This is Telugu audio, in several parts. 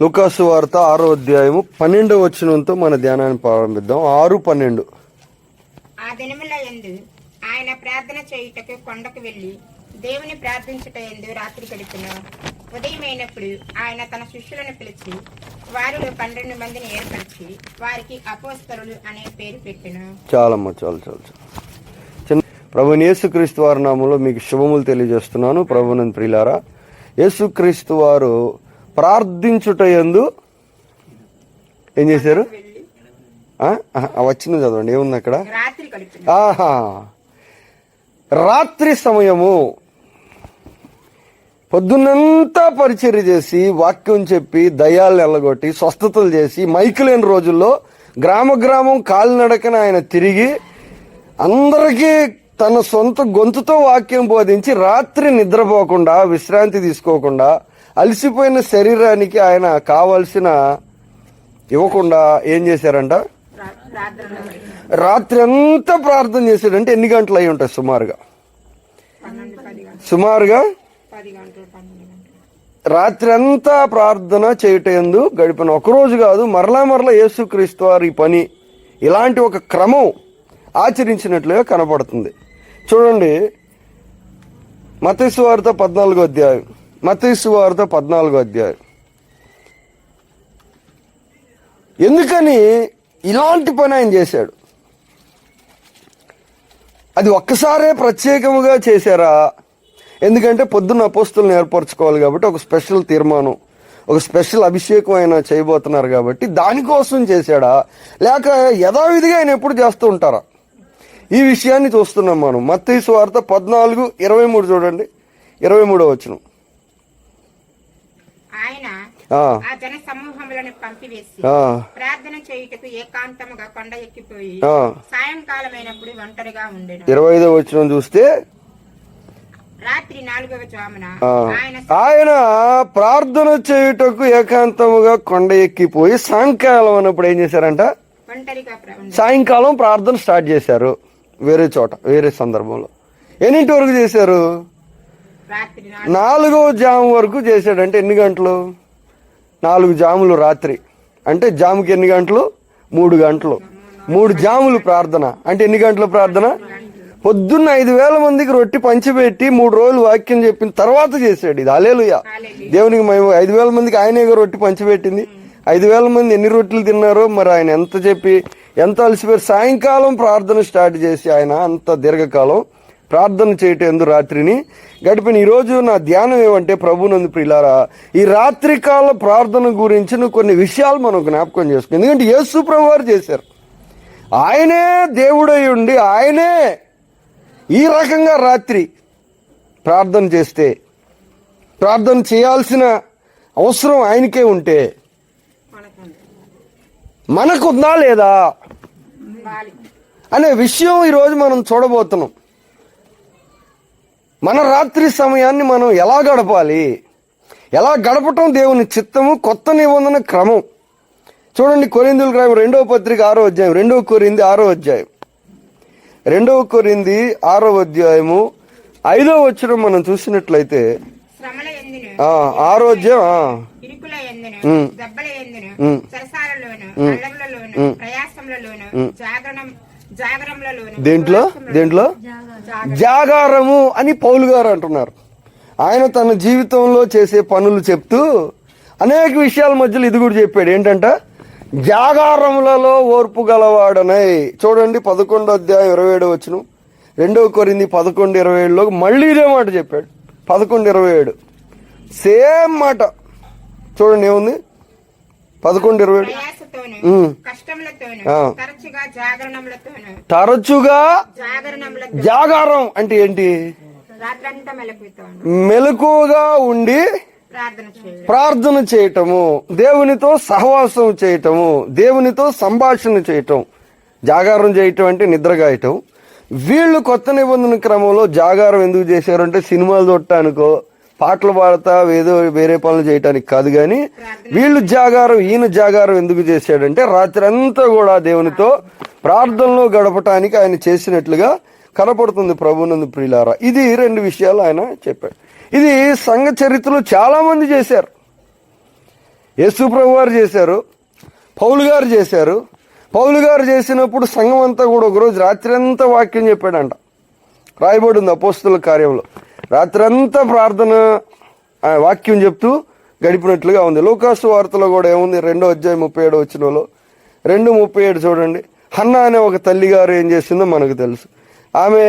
లూకాసు వార్త 6వ అధ్యాయము 12వ వచనంతో మన ధ్యానాన్ని ప్రారంభిద్దాం. 6:12. ఆ దినముల యందు ఆయన ప్రార్థన చేయుటకు కొండకు వెళ్లి దేవుని ప్రార్థించుట యందు రాత్రి గడిపెను. ఉదయమైనప్పుడు ఆయన తన శిష్యులను పిలిచి వారిలో 12 మందిని ఏర్పరిచి వారికి అపోస్తలులు అనే పేరు పెట్టెను. చాలమ్మా, చాలు. ప్రభువైన యేసుక్రీస్తు వారి నామములో మీకు శుభములు తెలియజేస్తున్నాను. ప్రభువునందు ప్రియులారా, యేసుక్రీస్తు వారు ప్రార్థించుట యందు ఏం చేశారు? వచ్చిన చదవండి, ఏముంది అక్కడ? రాత్రి గడిపెను. రాత్రి సమయము పొద్దున్నంతా పరిచర్య చేసి వాక్యం చెప్పి దయ్యాలను ఎల్లగొట్టి స్వస్థతలు చేసి మైకు లేని రోజుల్లో గ్రామం కాలినడకన ఆయన తిరిగి అందరికీ తన సొంత గొంతుతో వాక్యం బోధించి రాత్రి నిద్రపోకుండా విశ్రాంతి తీసుకోకుండా అలసిపోయిన శరీరానికి ఆయన కావలసిన ఇవ్వకుండా ఏం చేశారంట? రాత్రి అంతా ప్రార్థన చేశాడంటే ఎన్ని గంటలు అయి ఉంటాయి? సుమారుగా రాత్రి అంతా ప్రార్థన చేయటందు గడిపిన. ఒకరోజు కాదు, మరలా యేసుక్రీస్తు వారి పని ఇలాంటి ఒక క్రమం ఆచరించినట్లుగా కనపడుతుంది. చూడండి, మత్తయి సువార్త 14వ అధ్యాయం. ఎందుకని ఇలాంటి పని ఆయన చేశాడు? అది ఒక్కసారే ప్రత్యేకముగా చేశారా? ఎందుకంటే పొద్దున్న అపోస్తులను ఏర్పరచుకోవాలి కాబట్టి ఒక స్పెషల్ తీర్మానం, ఒక స్పెషల్ అభిషేకం ఆయన చేయబోతున్నారు కాబట్టి దానికోసం చేశాడా, లేక యథావిధిగా ఆయన ఎప్పుడు చేస్తూ ఉంటారా? ఈ విషయాన్ని చూస్తున్నాం మనం. మత్తయి సువార్త 14:23 చూడండి, 23వ వచనం. ఆయన ఆ జన సమూహములను పంపివేసి ప్రార్థన చేయుటకు ఏకాంతముగా కొండ ఎక్కిపోయి సాయంకాలమైనప్పుడు ఒంటరిగా ఉండెను. 25వ వచనం చూస్తే రాత్రి 4వ జామున ఆయన ప్రార్థన చేయుటకు ఏకాంతముగా కొండ ఎక్కిపోయి సాయంకాలం అన్నప్పుడు ఏం చేశారంట? సాయంకాలం ప్రార్థన స్టార్ట్ చేశారు. వేరే చోట, వేరే సందర్భంలో. ఎన్నింటి వరకు చేశారు? 4వ జాము వరకు చేశాడంటే ఎన్ని గంటలు? 4 జాములు రాత్రి. అంటే జాముకి ఎన్ని గంటలు? 3 గంటలు. 3 జాములు ప్రార్థన అంటే ఎన్ని గంటల ప్రార్థన? పొద్దున్న 5,000 మందికి రొట్టి పంచిపెట్టి 3 రోజులు వాక్యం చెప్పిన తర్వాత చేశాడు ఇది. హల్లెలూయా, దేవునికి మేము 5,000 మందికి ఆయనే రొట్టి పంచిపెట్టింది. 5,000 మంది ఎన్ని రొట్టెలు తిన్నారో మరి ఆయన ఎంత చెప్పి ఎంత అలసిపోయారు. సాయంకాలం ప్రార్థన స్టార్ట్ చేసి ఆయన అంత దీర్ఘకాలం ప్రార్థన చేయటం ఎందు రాత్రిని గడిపిన. ఈరోజు నా ధ్యానం ఏమంటే, ప్రభునందు ప్రియులారా, ఈ రాత్రికాల ప్రార్థన గురించి కొన్ని విషయాలు మనం జ్ఞాపకం చేసుకున్నాం. ఎందుకంటే యేసు ప్రభు వారు చేశారు. ఆయనే దేవుడై ఉండి ఆయనే ఈ రకంగా రాత్రి ప్రార్థన చేస్తే, ప్రార్థన చేయాల్సిన అవసరం ఆయనకే ఉంటే మనకుందా లేదా అనే విషయం ఈరోజు మనం చూడబోతున్నాం. మన రాత్రి సమయాన్ని మనం ఎలా గడపాలి, ఎలా గడపటం దేవుని చిత్తము, కొత్త నిబంధన క్రమం. చూడండి, కొరింథీయులకు రాసిన 2వ పత్రిక 6వ అధ్యాయం, 2 కొరింథీ 6వ అధ్యాయం, 2 కొరింథీ 6వ అధ్యాయము 5వ వచనం మనం చూసినట్లయితే 6వ అధ్యాయం దేంట్లో జాగారము అని పౌలు గారు అంటున్నారు. ఆయన తన జీవితంలో చేసే పనులు చెప్తూ అనేక విషయాల మధ్యలో ఇది కూడా చెప్పాడు. ఏంటంట? జాగారములలో ఓర్పు గలవాడనై. చూడండి, 11వ అధ్యాయం 27వ వచనం, 2 కొరింథీ 11:27లో మళ్ళీ ఇదే మాట చెప్పాడు. 11:27 సేమ్ మాట. చూడండి ఏముంది? 11:27 తరచుగా జాగారం అంటే ఏంటి? మెలకువగా ఉండి ప్రార్థన చేయటము, దేవునితో సహవాసం చేయటము, దేవునితో సంభాషణ చేయటం. జాగారం చేయటం అంటే నిద్రగాయటం. వీళ్ళు కొత్త నిబంధన క్రమంలో జాగారం ఎందుకు చేశారు అంటే సినిమాలు చూడటానికో పాటలు పాడతా ఏదో వేరే పనులు చేయటానికి కాదు. కానీ వీళ్ళు ఈయన జాగారం ఎందుకు చేశాడంటే రాత్రి అంతా కూడా దేవునితో ప్రార్థనలో గడపటానికి ఆయన చేసినట్లుగా కనపడుతుంది. ప్రభునందు ప్రియులారా, ఇది 2 విషయాలు ఆయన చెప్పాడు. ఇది సంఘ చరిత్రలో చాలా మంది చేశారు. యేసు ప్రభు వారు చేశారు, పౌలు గారు చేశారు. పౌలు గారు చేసినప్పుడు సంఘం అంతా కూడా ఒకరోజు రాత్రి అంతా వాక్యం చెప్పాడంట. రాయబడి ఉంది అపోస్తలుల కార్యంలో. రాత్రంతా ప్రార్థన వాక్యం చెప్తూ గడిపినట్లుగా ఉంది. లూకాసు వార్తలో కూడా ఏముంది, 2వ అధ్యాయం 37 వచనంలో 2:37 చూడండి. హన్నా అనే ఒక తల్లి గారు ఏం చేసిందో మనకు తెలుసు. ఆమె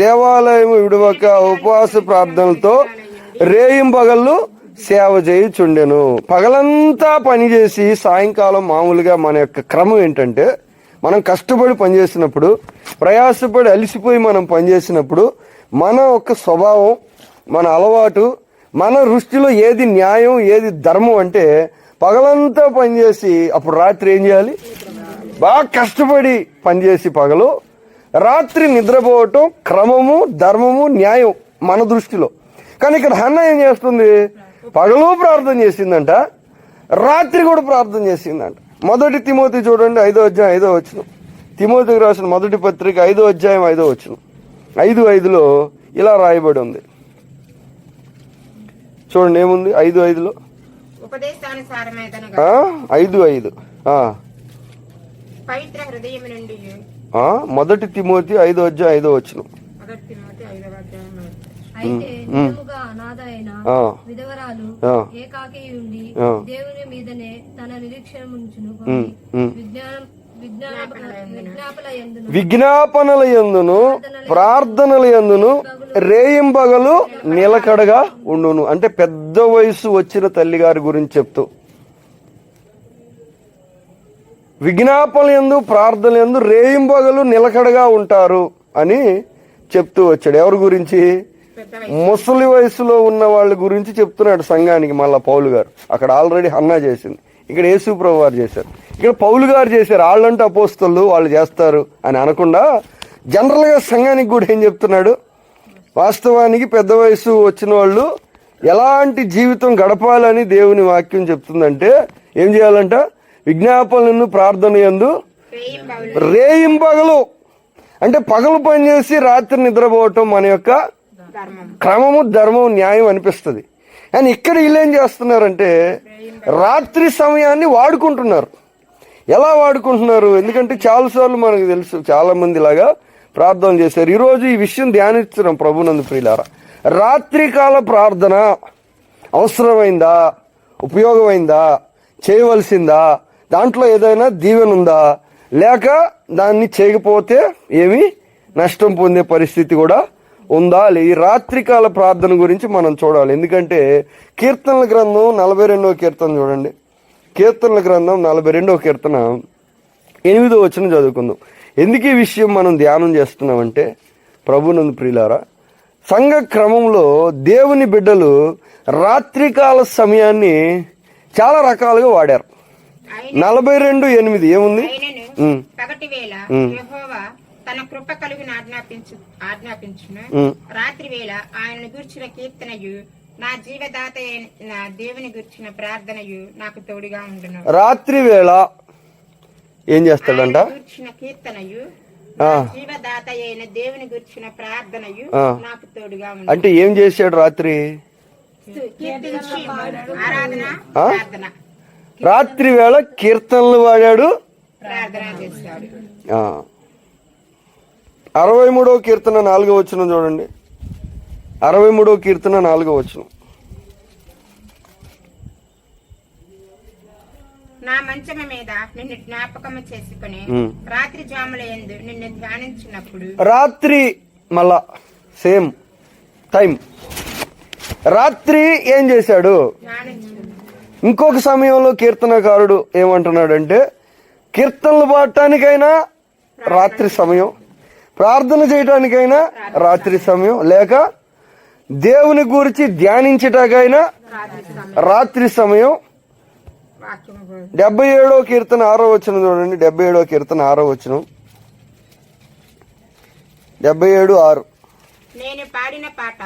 దేవాలయం విడవక ఉపవాస ప్రార్థనలతో రేయింబగళ్ళు సేవ చేయుచుండెను. పగలంతా పనిచేసి సాయంకాలం మామూలుగా మన యొక్క క్రమం ఏంటంటే, మనం కష్టపడి పనిచేసినప్పుడు, ప్రయాసపడి అలసిపోయి మనం పనిచేసినప్పుడు మన యొక్క స్వభావం, మన అలవాటు, మన దృష్టిలో ఏది న్యాయం ఏది ధర్మం అంటే పగలంతా పనిచేసి అప్పుడు రాత్రి ఏం చేయాలి? బాగా కష్టపడి పనిచేసి పగలు, రాత్రి నిద్రపోవటం క్రమము, ధర్మము, న్యాయం మన దృష్టిలో. కానీ ఇక్కడ హన్నా ఏం చేస్తుంది? పగలు ప్రార్థన చేసిందంట, రాత్రి కూడా ప్రార్థన చేసిందంట. 1 తిమోతి చూడండి 5వ అధ్యాయం 5వ వచనం. తిమోతికి రాసిన మొదటి పత్రిక 5వ అధ్యాయం 5వ వచనం. 5:5లో ఇలా రాయబడి ఉంది చూడండి. ఏముంది 5:5లో? ఉపదేశానుసారమైనదనగా 5:5 పవిత్ర హృదయం నుండి 1 తిమోతి 5వ అధ్యాయం 5వ వచనం. అయితే నిజముగా అనాథ అయిన విధవరాలు ఏకాకి ఉండి దేవుని మీదనే తన నిరీక్షణ ఉంచును. విజ్ఞాపనల యందును ప్రార్థనల యందును రేయింబగలు నిలకడగా ఉండును. అంటే పెద్ద వయసు వచ్చిన తల్లి గారి గురించి చెప్తూ, విజ్ఞాపనల యందు ప్రార్థనల యందు రేయింబగలు నిలకడగా ఉంటారు అని చెప్తూ వచ్చాడు. ఎవరి గురించి? ముసలి వయసులో ఉన్న వాళ్ళ గురించి చెప్తున్నాడు సంఘానికి. మళ్ళా పౌలు గారు అక్కడ ఆల్రెడీ హన్నా చేసింది, ఇక్కడ యేసు ప్రభు వారు చేశారు, ఇక్కడ పౌలు గారు చేశారు. వాళ్ళంటే అపోస్తలు వాళ్ళు చేస్తారు అని అనకుండా జనరల్గా సంఘానికి కూడా ఏం చెప్తున్నాడు? వాస్తవానికి పెద్ద వయసు వచ్చిన వాళ్ళు ఎలాంటి జీవితం గడపాలని దేవుని వాక్యం చెప్తుందంటే ఏం చేయాలంట? విజ్ఞాపనలను ప్రార్థన యందు రేయింబగలు, అంటే పగలు పనిచేసి రాత్రి నిద్రపోవటం మన యొక్క క్రమము, ధర్మం, న్యాయం అనిపిస్తుంది. కానీ ఇక్కడ వీళ్ళు ఏం చేస్తున్నారంటే రాత్రి సమయాన్ని వాడుకుంటున్నారు. ఎలా వాడుకుంటున్నారు? ఎందుకంటే చాలాసార్లు మనకు తెలుసు, చాలా మంది లాగా ప్రార్థన చేశారు. ఈరోజు ఈ విషయం ధ్యానిస్తున్నాం ప్రభునందు ప్రియులారా. రాత్రికాల ప్రార్థన అవసరమైందా? ఉపయోగమైందా? చేయవలసిందా? దాంట్లో ఏదైనా దీవెన ఉందా? లేక దాన్ని చేయకపోతే ఏమి నష్టం పొందే పరిస్థితి కూడా ఉందా? ఈ రాత్రికాల ప్రార్థన గురించి మనం చూడాలి. ఎందుకంటే కీర్తనల గ్రంథం 42వ కీర్తన చూడండి. కీర్తనల గ్రంథం 42వ కీర్తన 8వ వచనం చదువుకుందాం. ఎందుకు ఈ విషయం మనం ధ్యానం చేస్తున్నామంటే, ప్రభునందు ప్రియులారా, సంఘ క్రమంలో దేవుని బిడ్డలు రాత్రికాల సమయాన్ని చాలా రకాలుగా వాడారు. 42:8 ఏముంది? పగటి వేళ యెహోవా తన కృప కలుగును ఆజ్ఞాపించును. రాత్రి వేళ ఆయనను గూర్చిన కీర్తనయు, నా జీవదాత అయిన దేవుని గూర్చిన ప్రార్థనయు నాకు తోడుగా ఉండును. రాత్రి వేళ ఏం చేస్తాడంట? గూర్చిన కీర్తనయు, జీవదాత అయిన దేవుని గూర్చిన ప్రార్థనయు నాకు తోడుగా ఉండును. అంటే ఏం చేశాడు? రాత్రి కీర్తించి ఆరాధన, ప్రార్థన. రాత్రి వేళ కీర్తనలు వాడాడు, ప్రార్థన చేస్తాడు. 63వ కీర్తన 4వ వచనం చూడండి. 63వ కీర్తన 4వ వచనం. నా మంచము మీద నిన్ను జ్ఞాపకము చేసుకుని రాత్రి జాముల యందు నిన్ను ధ్యానించినప్పుడు. రాత్రి మళ్ళా సేమ్ టైం రాత్రి ఏం చేశాడు? ఇంకొక సమయంలో కీర్తనకారుడు ఏమంటున్నాడంటే, కీర్తనలు పాడటానికైనా రాత్రి సమయం, ప్రార్థన చేయటానికైనా రాత్రి సమయం, లేక దేవుని గురించి ధ్యానించటానికైనా రాత్రి సమయం. 77వ కీర్తన 6వ వచనం చూడండి. 77వ కీర్తన 6వ వచనం. 77:6. నేను పాడిన పాట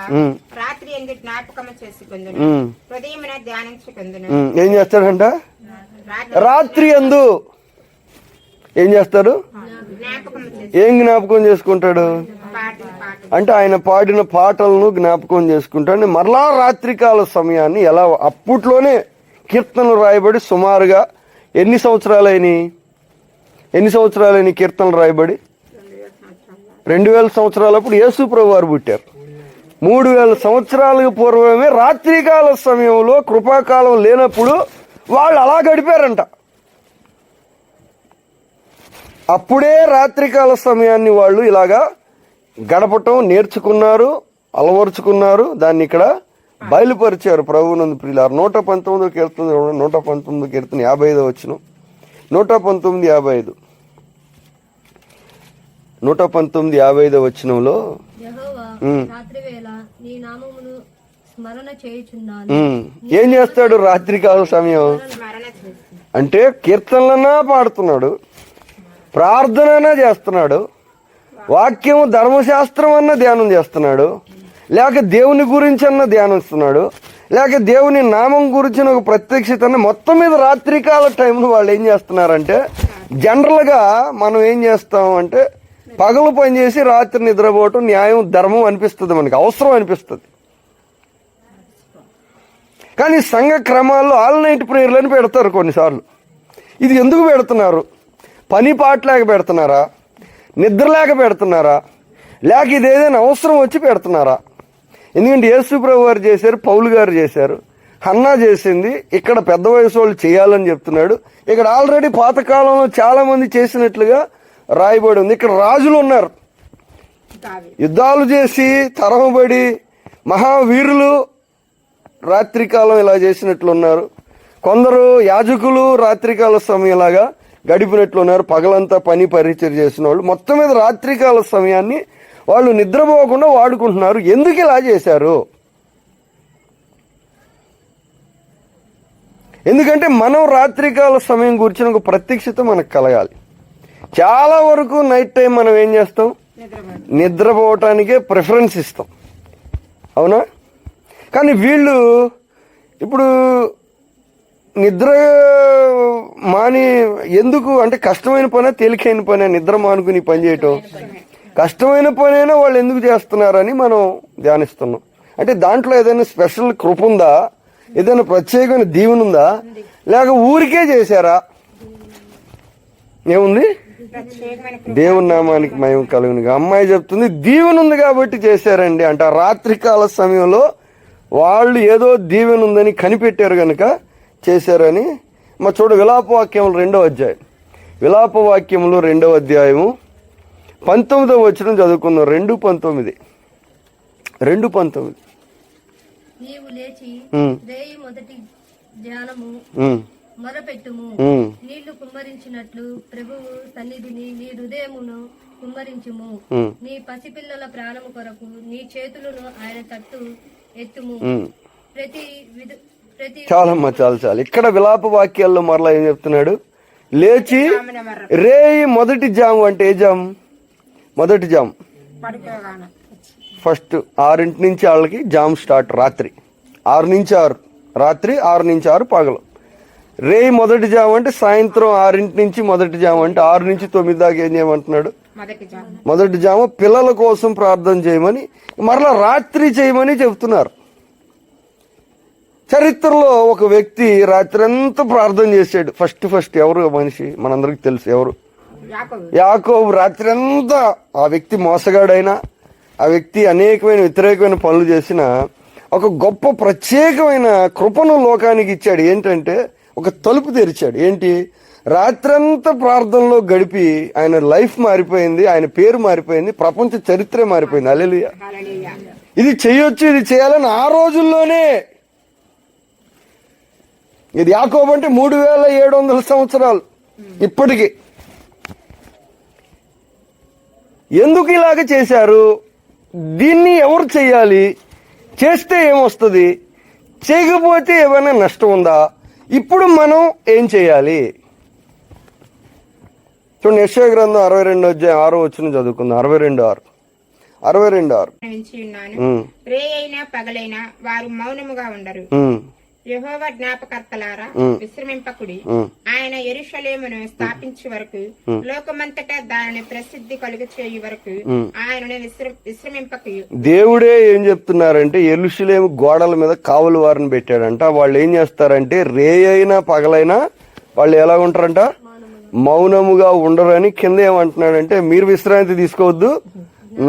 రాత్రి ఎందుకు జ్ఞాపకము చేసుకుందును, హృదయమున ధ్యానించుకుందును. ఏం చేస్తాడంట? రాత్రి యందు ఏం చేస్తాడు? ఏం జ్ఞాపకం చేసుకుంటాడు? అంటే ఆయన పాడిన పాటలను జ్ఞాపకం చేసుకుంటాడు. మరలా రాత్రికాల సమయాన్ని ఎలా అప్పట్లోనే కీర్తనలు రాయబడి సుమారుగా ఎన్ని సంవత్సరాలైనవి కీర్తనలు రాయబడి? 2000 సంవత్సరాలప్పుడు యేసు ప్రభు వారు పుట్టారు. 3000 సంవత్సరాలకు పూర్వమే రాత్రికాల సమయంలో కృపాకాలం లేనప్పుడు వాళ్ళు అలా గడిపారంట. అప్పుడే రాత్రికాల సమయాన్ని వాళ్ళు ఇలాగా గడపటం నేర్చుకున్నారు, అలవరుచుకున్నారు. దాన్ని ఇక్కడ బయలుపరిచారు ప్రభువునందు ప్రియులారు. 119 కీర్తన 119 కీర్తన 55 వచనం. 119:55 119:55 వచనంలో యెహోవా రాత్రివేళ నీ నామమును స్మరణ చేయుచున్నాను. ఏం చేస్తాడు రాత్రికాల సమయం స్మరణ చేసి అంటే? కీర్తనలన్నా పాడుతున్నాడు, ప్రార్థన చేస్తున్నాడు, వాక్యం ధర్మశాస్త్రం అన్న ధ్యానం చేస్తున్నాడు, లేక దేవుని గురించి అన్న ధ్యానిస్తున్నాడు, లేక దేవుని నామం గురించిన ఒక ప్రత్యక్షత. మొత్తం మీద రాత్రికాల టైంలో వాళ్ళు ఏం చేస్తున్నారంటే, జనరల్గా మనం ఏం చేస్తాం అంటే పగలు పనిచేసి రాత్రి నిద్రపోవటం న్యాయం, ధర్మం అనిపిస్తుంది, మనకి అవసరం అనిపిస్తుంది. కానీ సంఘ క్రమాల్లో ఆల్ నైట్ ప్రేయర్లని పెడతారు కొన్నిసార్లు. ఇది ఎందుకు పెడుతున్నారు? పని పాట లేక పెడుతున్నారా? నిద్ర లేక పెడుతున్నారా? లేక ఇది ఏదైనా అవసరం వచ్చి పెడుతున్నారా? ఎందుకంటే యేసు ప్రభు వారు చేశారు, పౌలు గారు చేశారు, హన్నా చేసింది. ఇక్కడ పెద్ద వయసు వాళ్ళు చేయాలని చెప్తున్నాడు. ఇక్కడ ఆల్రెడీ పాతకాలంలో చాలా మంది చేసినట్లుగా రాయబడి ఉంది. ఇక్కడ రాజులు ఉన్నారు, యుద్ధాలు చేసి తరమబడి మహావీరులు రాత్రికాలం ఇలా చేసినట్లున్నారు. కొందరు యాజకులు రాత్రికాల సమయంలాగా గడిపినట్లున్నారు, పగలంతా పని పరిచయం చేసిన వాళ్ళు. మొత్తం మీద రాత్రికాల సమయాన్ని వాళ్ళు నిద్రపోకుండా వాడుకుంటున్నారు. ఎందుకు ఇలా చేశారు? ఎందుకంటే మనం రాత్రికాల సమయం గురించిన ఒక ప్రత్యక్షత మనకు కలగాలి. చాలా వరకు నైట్ టైం మనం ఏం చేస్తాం? నిద్రపోవటానికే ప్రిఫరెన్స్ ఇస్తాం, అవునా? కానీ వీళ్ళు ఇప్పుడు నిద్ర మాని ఎందుకు అంటే కష్టమైన పనే, తేలికైన పనే నిద్ర మానుకుని పని చేయటం? కష్టమైన పనైనా వాళ్ళు ఎందుకు చేస్తున్నారని మనం ధ్యానిస్తున్నాం. అంటే దాంట్లో ఏదైనా స్పెషల్ కృప ఉందా? ఏదైనా ప్రత్యేకమైన దీవెన ఉందా? లేక ఊరికే చేశారా? ఏముంది? దేవుని నామానికి మహిమ కలుగునుగా. అమ్మాయి చెప్తుంది దీవెన ఉంది కాబట్టి చేశారండి అంటే. రాత్రికాల సమయంలో వాళ్ళు ఏదో దీవెన ఉందని కనిపెట్టారు కనుక చేశారని. మా చూడు విలాపవాక్యములు 2వ అధ్యాయం, విలాపవాక్యములు 2వ అధ్యాయము 19వ వచనం చదువుకుందాం. 2:19 నీవు లేచి రేయి మొదటి ధ్యానము మొరపెట్టుము. నీళ్లు కుమ్మరించినట్లు ప్రభువు సన్నిధిని నీ హృదయమును కుమ్మరించుము. నీ పసిపిల్లల ప్రాణము కొరకు నీ చేతులను ఆయన తట్టు ఎత్తుము. చాలమ్మా చాలు. ఇక్కడ విలాప వాక్యాల్లో మరలా ఏం చెప్తున్నాడు? లేచి రేయి మొదటి జాము అంటే ఏ జాము? మొదటి జాము ఫస్ట్ 6 నుంచి వాళ్ళకి జామ్ స్టార్ట్. రాత్రి 6 నుంచి 6, రాత్రి 6 నుంచి 6 పగలు. రేయి మొదటి జాము అంటే సాయంత్రం 6 నుంచి మొదటి జాము అంటే 6 నుంచి 9 దాకా ఏం చేయమంటున్నాడు? మొదటి జాము. పిల్లల కోసం ప్రార్థన చేయమని, మరలా రాత్రి చేయమని చెప్తున్నారు. చరిత్రలో ఒక వ్యక్తి రాత్రి అంతా ప్రార్థన చేశాడు. ఫస్ట్ ఎవరు మనిషి మనందరికి తెలుసు ఎవరు? యాకోబు. రాత్రి అంతా ఆ వ్యక్తి మోసగాడైనా, ఆ వ్యక్తి అనేకమైన వ్యతిరేకమైన పనులు చేసిన ఒక గొప్ప ప్రత్యేకమైన కృపను లోకానికి ఇచ్చాడు. ఏంటంటే ఒక తలుపు తెరిచాడు. ఏంటి? రాత్రంతా ప్రార్థనలో గడిపి ఆయన లైఫ్ మారిపోయింది, ఆయన పేరు మారిపోయింది, ప్రపంచ చరిత్రే మారిపోయింది. హల్లెలూయా. ఇది చేయొచ్చు, ఇది చేయాలని ఆ రోజుల్లోనే. ఇది యాకోబు అంటే 3700 సంవత్సరాలు ఇప్పటికి. ఎందుకు ఇలాగ చేశారు? దీన్ని ఎవరు చేయాలి? చేస్తే ఏమొస్తుంది? చేయకపోతే ఏమైనా నష్టం ఉందా? ఇప్పుడు మనం ఏం చేయాలి? చూడండి, యెషయా గ్రంథం 62వ అధ్యాయం 6వ వచనం చదువుకుందాం. 62:6 రే అయినా పగలైనా వారు మౌనముగా ఉండరు. యెహోవా జ్ఞాపకర్తలారా విశ్రమింపకుడి, ఆయన ఆయన యెరూషలేమును స్థాపించే వరకు, లోకమంతటా దానిని ప్రసిద్ధి కలుగు చేయు వరకు ఆయనను విశ్రమింపకు. దేవుడే ఏం చెప్తున్నారంటే యెరూషలేము గోడల మీద కావలి వారిని పెట్టాడంట. వాళ్ళు ఏం చేస్తారంటే రే అయినా పగలైనా వాళ్ళు ఎలా ఉంటారంట, మౌనముగా ఉండరని. కింద ఏమంటున్నాడంటే మీరు విశ్రాంతి తీసుకోవద్దు,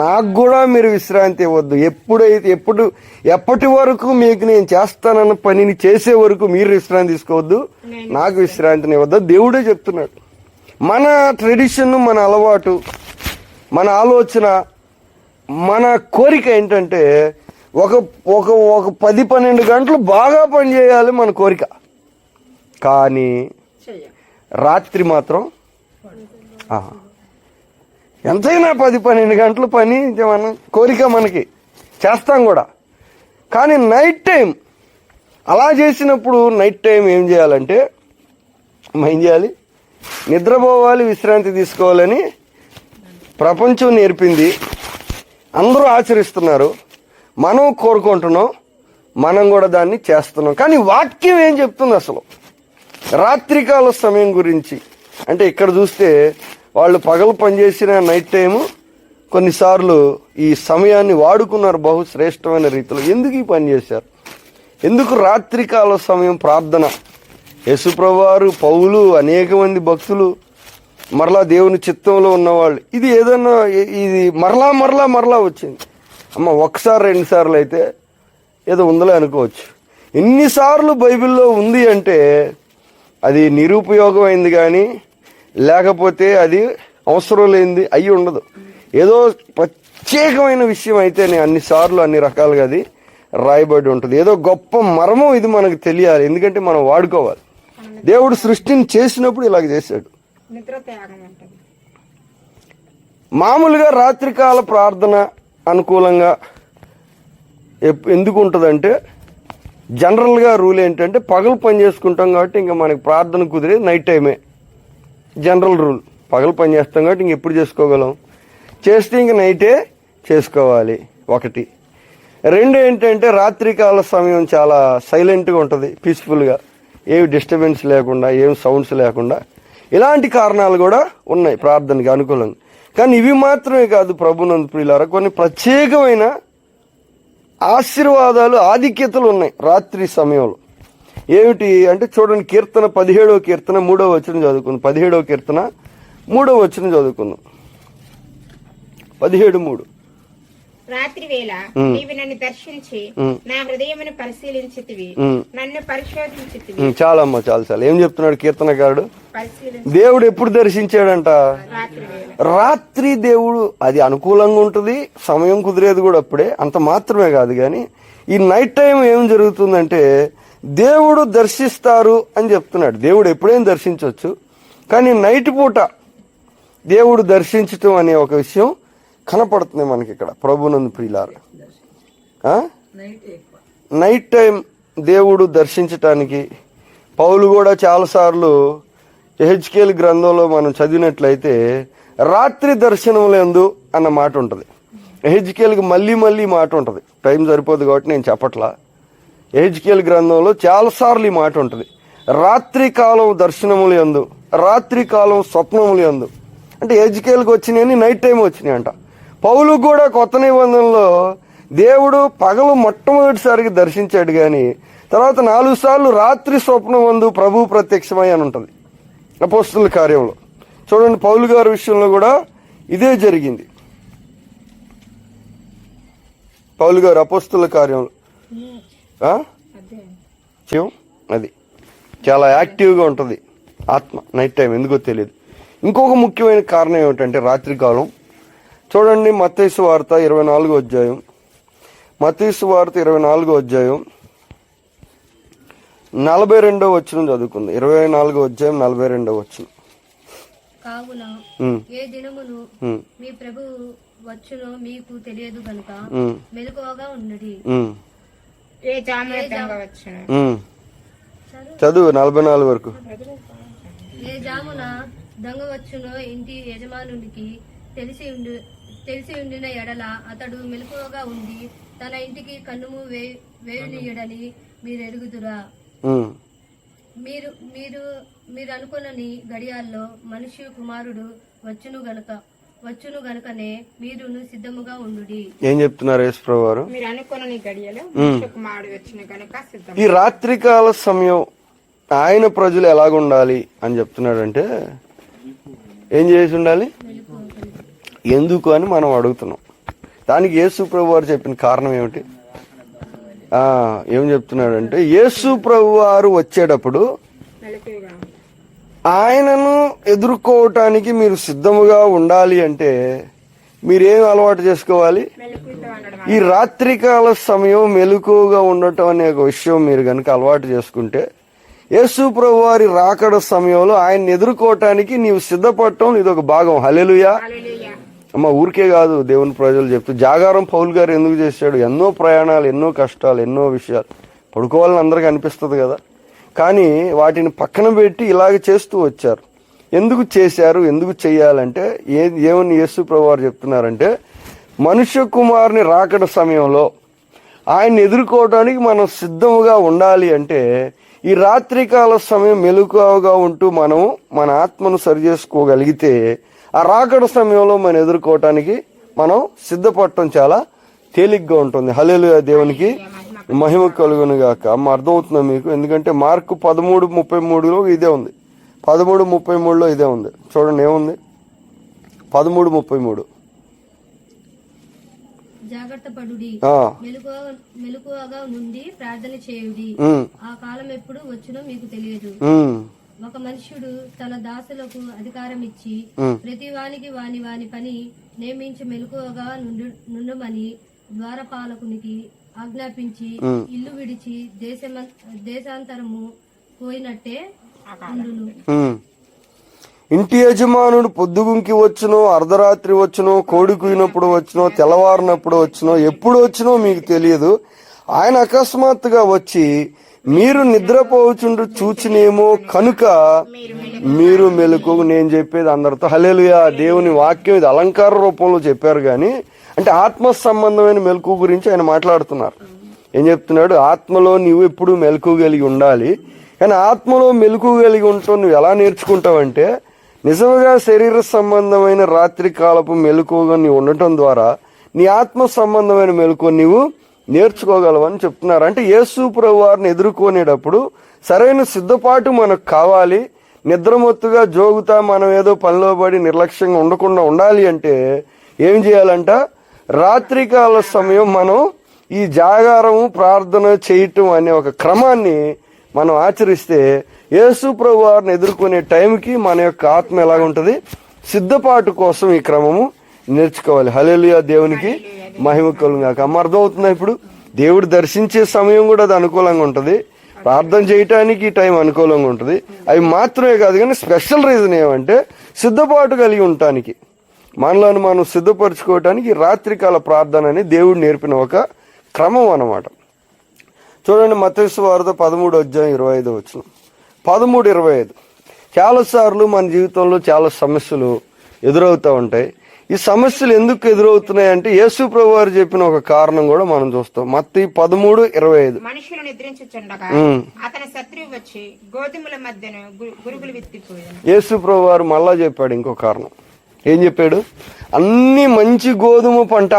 నాకు కూడా మీరు విశ్రాంతి ఇవ్వద్దు. ఎప్పటి వరకు మీకు నేను చేస్తానన్న పనిని చేసే వరకు మీరు విశ్రాంతి తీసుకోవద్దు, నాకు విశ్రాంతిని ఇవ్వద్దు. దేవుడే చెప్తున్నాడు. మన ట్రెడిషన్, మన అలవాటు, మన ఆలోచన, మన కోరిక ఏంటంటే ఒక 10-12 గంటలు బాగా పని చేయాలి మన కోరిక. కానీ రాత్రి మాత్రం ఎంతైనా 10-12 గంటలు పని మన కోరిక మనకి చేస్తాం కూడా. కానీ నైట్ టైం అలా చేసినప్పుడు నైట్ టైం ఏం చేయాలంటే ఏం చేయాలి, నిద్రపోవాలి, విశ్రాంతి తీసుకోవాలని ప్రపంచం నేర్పింది. అందరూ ఆచరిస్తున్నారు, మనం కోరుకుంటున్నాం, మనం కూడా దాన్ని చేస్తున్నాం. కానీ వాక్యం ఏం చెప్తుంది అసలు రాత్రికాల సమయం గురించి అంటే, ఇక్కడ చూస్తే వాళ్ళు పగలు పనిచేసిన నైట్ టైము కొన్నిసార్లు ఈ సమయాన్ని వాడుకున్నారు బహు శ్రేష్టమైన రీతిలో. ఎందుకు ఈ పని చేశారు? ఎందుకు రాత్రికాల సమయం ప్రార్థన? యేసుప్రభువారు, పౌలు, అనేక మంది భక్తులు, మరలా దేవుని చిత్తంలో ఉన్నవాళ్ళు, ఇది ఏదన్నా ఇది మరలా వచ్చింది. అమ్మ 1-2 సార్లు అయితే ఏదో ఉందలే అనుకోవచ్చు. ఎన్నిసార్లు బైబిల్లో ఉంది అంటే అది నిరుపయోగమైంది కానీ లేకపోతే అది అవసరం లేనిది అయ్యి ఉండదు. ఏదో ప్రత్యేకమైన విషయం అయితేనే అన్నిసార్లు అన్ని రకాలుగా అది రాయబడి ఉంటుంది. ఏదో గొప్ప మర్మం ఇది మనకు తెలియాలి, ఎందుకంటే మనం వాడుకోవాలి. దేవుడు సృష్టిని చేసినప్పుడు ఇలాగ చేశాడు. మామూలుగా రాత్రికాల ప్రార్థన అనుకూలంగా ఎందుకు ఉంటుందంటే, జనరల్గా రూల్ ఏంటంటే పగలు పని చేసుకుంటాం కాబట్టి ఇంకా మనకి ప్రార్థన కుదిరేది నైట్ టైమే. General rule. పగలు పని చేస్తాం కాబట్టి ఇంక ఎప్పుడు చేసుకోగలం, చేస్తే ఇంక నైటే చేసుకోవాలి. 1. 2 ఏంటంటే రాత్రికాల సమయం చాలా సైలెంట్గా ఉంటుంది, పీస్ఫుల్గా, ఏమి డిస్టర్బెన్స్ లేకుండా, ఏం సౌండ్స్ లేకుండా. ఇలాంటి కారణాలు కూడా ఉన్నాయి ప్రార్థనకి అనుకూలంగా. కానీ ఇవి మాత్రమే కాదు ప్రభునందు ప్రియులారా, కొన్ని ప్రత్యేకమైన ఆశీర్వాదాలు, ఆధిక్యతలు ఉన్నాయి రాత్రి సమయంలో. ఏమిటి అంటే చూడండి, కీర్తన 17వ కీర్తన 3వ వచనం చదువుకుందాం. 17వ కీర్తన 3వ వచనం చదువుకుందాం. 17:3. రాత్రి వేళ నీవు నన్ను దర్శించి నా హృదయమును పరిశీలించితివి, నన్ను పరిశోధించితివి. చాలమ్మా, చాలు. ఏం చెప్తున్నాడు కీర్తనకారుడు? దేవుడు ఎప్పుడు దర్శించాడంట? రాత్రి. దేవుడు అది అనుకూలంగా ఉంటుంది, సమయం కుదిరేది కూడా అప్పుడే. అంత మాత్రమే కాదు కానీ ఈ నైట్ టైం ఏం జరుగుతుందంటే దేవుడు దర్శిస్తారు అని చెప్తున్నాడు. దేవుడు ఎప్పుడైనా దర్శించవచ్చు, కానీ నైట్ పూట దేవుడు దర్శించటం అనే ఒక విషయం కనపడుతుంది మనకి ఇక్కడ. ప్రభునందు ప్రియులారా, నైట్ టైం దేవుడు దర్శించటానికి పౌలు కూడా చాలాసార్లు యెహెజ్కేలు గ్రంథంలో మనం చదివినట్లయితే రాత్రి దర్శనములందు అన్న మాట ఉంటుంది. యెహెజ్కేలుకి మళ్ళీ మాట ఉంటుంది. టైం సరిపోదు కాబట్టి నేను చెప్పట్లా. యెహెజ్కేలు గ్రంథంలో చాలాసార్లు ఈ మాట ఉంటుంది. రాత్రి కాలం దర్శనములు యందు, రాత్రి కాలం స్వప్నములు యందు. అంటే యెహెజ్కేలుకి వచ్చినాయని నైట్ టైం వచ్చినాయి అంట. పౌలు కూడా కొత్త నిబంధనలో దేవుడు పగలు మొట్టమొదటిసారిగా దర్శించాడు, కానీ తర్వాత 4 సార్లు రాత్రి స్వప్నం యందు ప్రభు ప్రత్యక్షమై అని ఉంటుంది అపోస్తలుల కార్యంలో. చూడండి, పౌలు గారి విషయంలో కూడా ఇదే జరిగింది. పౌలు గారు అపోస్తలుల కార్యంలో అది చాలా యాక్టివ్గా ఉంటుంది ఆత్మ నైట్ టైం, ఎందుకో తెలియదు. ఇంకొక ముఖ్యమైన కారణం ఏమిటంటే రాత్రికాలం. చూడండి, మత్తయి సువార్త 24వ అధ్యాయం. మత్తయి సువార్త 24వ అధ్యాయం 42వ వచనం చదువుకుంది. 24వ అధ్యాయం 42వ వచనం. కావున ఏ దినమును మీ ప్రభువు వచ్చునో మీకు తెలియదు గనుక మెలకువగా ఉండుడి. చదువు 44 వరకు. ఏ జామున దొంగ వచ్చునో ఇంటి యజమానునికి తెలిసి ఉండిన ఎడల అతడు మెలకువగా ఉండి తన ఇంటికి కన్నుము వేయునియడని మీరు ఎరుగుదురా. మీరు మీరు మీరు అనుకున్నని గడియాల్లో మనుష్య కుమారుడు వచ్చును గనుకనే మీరును సిద్ధముగా ఉండుడి. ఏం చెప్తున్నారు యేసుప్రభు వారు? మీరు అనుకున్న గడియలో మనుష్య కుమారుడు వచ్చిన గనుక సిద్ధం. ఈ రాత్రికాల సమయం ఆయన ప్రజలు ఎలాగుండాలి అని చెప్తున్నాడంటే ఏం చేసి ఉండాలి, ఎందుకు అని మనం అడుగుతున్నాం. దానికి యేసు ప్రభు వారు చెప్పిన కారణం ఏమిటి? ఏం చెప్తున్నాడంటే యేసు ప్రభు వారు వచ్చేటప్పుడు మెలకువగా ఆయనను ఎదుర్కోవటానికి మీరు సిద్ధముగా ఉండాలి అంటే మీరేం అలవాటు చేసుకోవాలి? మెలకువతో ఉండడం. ఈ రాత్రికాల సమయం మెలకువగా ఉండటం అనే ఒక విషయం మీరు కనుక అలవాటు చేసుకుంటే యేసు ప్రభు వారి రాకడ సమయంలో ఆయన్ని ఎదుర్కోవటానికి నీవు సిద్ధపడటం ఇది ఒక భాగం. హల్లెలూయా. హల్లెలూయా. అమ్మ ఊరికే కాదు దేవుని ప్రజలు చెప్తూ జాగారం పౌలు గారు ఎందుకు చేశాడు? ఎన్నో ప్రయాణాలు, ఎన్నో కష్టాలు, ఎన్నో విషయాలు, పడుకోవాలని అందరికీ అనిపిస్తుంది కదా, కానీ వాటిని పక్కన పెట్టి ఇలాగ చేస్తూ వచ్చారు. ఎందుకు చేశారు, ఎందుకు చెయ్యాలంటే ఏమని యేసు ప్రభు వారు చెప్తున్నారంటే మనుష్య కుమారుని రాకడ సమయంలో ఆయన్ని ఎదుర్కోవడానికి మనం సిద్ధముగా ఉండాలి అంటే ఈ రాత్రికాల సమయం మెలకువగా ఉంటూ మనం మన ఆత్మను సరిచేసుకోగలిగితే ఆ రాకడ సమయంలో మనం ఎదుర్కోవటానికి మనం సిద్ధపడటం చాలా తేలిగ్గా ఉంటుంది. హల్లెలూయా. దేవునికి మహిమ కలుగును గాక. అమ్మ అర్థమవుతుందా మీకు? ఎందుకంటే మార్కు 13:33లో ఇదే ఉంది, 13:33లో ఇదే ఉంది. చూడండి ఏముంది, 13:33. జాగ్రత్త పడుడి, మెలకువగా నుండి ప్రార్థన చేయుడి, ఆ కాలం ఎప్పుడు వచ్చునో మీకు తెలియదు. ఒక మనుష్యుడు తన దాసులకు అధికారం ఇచ్చి ప్రతి వానికి వాని వాని పని నియమించి మెలకువగా నుండమని ద్వారపాలకునికి ఆజ్ఞాపించి ఇల్లు విడిచి దేశాంతరము పోయినట్టే ఉండును. ఇంటి యజమానుడు పొద్దుగుంకి వచ్చునో, అర్ధరాత్రి వచ్చునో, కోడి కూయినప్పుడు వచ్చునో, తెల్లవారినప్పుడు వచ్చునో, ఎప్పుడు వచ్చునో మీకు తెలియదు. ఆయన అకస్మాత్తుగా వచ్చి మీరు నిద్రపోవచుండు చూచినేమో కనుక మీరు మెలకు. నేను చెప్పేది అందరితో హల్లెలూయా. దేవుని వాక్యం ఇది అలంకార రూపంలో చెప్పారు కానీ అంటే ఆత్మ సంబంధమైన మెలకు గురించి ఆయన మాట్లాడుతున్నారు. ఏం చెప్తున్నాడు? ఆత్మలో నీవు ఎప్పుడు మెలకు కలిగి ఉండాలి. కానీ ఆత్మలో మెలకు కలిగి ఉంటావు నువ్వు ఎలా నేర్చుకుంటావంటే నిజంగా శరీర సంబంధమైన రాత్రి కాలపు మెలకువగా నీవు ఉండటం ద్వారా నీ ఆత్మ సంబంధమైన మెలకు నీవు నేర్చుకోగలవని చెప్తున్నారు. అంటే యేసు ప్రభు వారిని ఎదుర్కొనేటప్పుడు సరైన సిద్ధపాటు మనకు కావాలి. నిద్రమొత్తుగా జోగుతా మనం ఏదో పనిలో పడి నిర్లక్ష్యంగా ఉండకుండా ఉండాలి అంటే ఏం చేయాలంట? రాత్రికాల సమయం మనం ఈ జాగారము ప్రార్థన చేయటం అనే ఒక క్రమాన్ని మనం ఆచరిస్తే యేసు ప్రభు వారిని ఎదుర్కొనే టైంకి మన యొక్క ఆత్మ ఎలాగుంటది? సిద్ధపాటు కోసం ఈ క్రమము నేర్చుకోవాలి. హల్లెలూయా. దేవునికి మహిమ కలుగుగాక. అమ్మ అర్థమవుతుందా? ఇప్పుడు దేవుడు దర్శించే సమయం కూడా అది అనుకూలంగా ఉంటుంది, ప్రార్థన చేయటానికి ఈ టైం అనుకూలంగా ఉంటుంది. అవి మాత్రమే కాదు కానీ స్పెషల్ రీజన్ ఏమంటే సిద్ధపాటు కలిగి ఉండటానికి, మనలను మనం సిద్ధపరచుకోవటానికి రాత్రికాల ప్రార్థన అని దేవుడు నేర్పిన ఒక క్రమం అన్నమాట. చూడండి మత్తయి సువార్త 13:25. 13:25. చాలాసార్లు మన జీవితంలో చాలా సమస్యలు ఎదురవుతూ ఉంటాయి. ఈ సమస్యలు ఎందుకు ఎదురవుతున్నాయి అంటే యేసు ప్రభు వారు చెప్పిన ఒక కారణం కూడా మనం చూస్తాం. మత్తయి 13:25. మనుషులు నిద్రించుచుండగా అతని శత్రువు వచ్చి గోధుమల మధ్యన గురుగులు విత్తిపోయాడు. యేసు ప్రభు వారు మళ్ళా చెప్పాడు ఇంకో కారణం. ఏం చెప్పాడు? అన్ని మంచి గోధుమ పంట,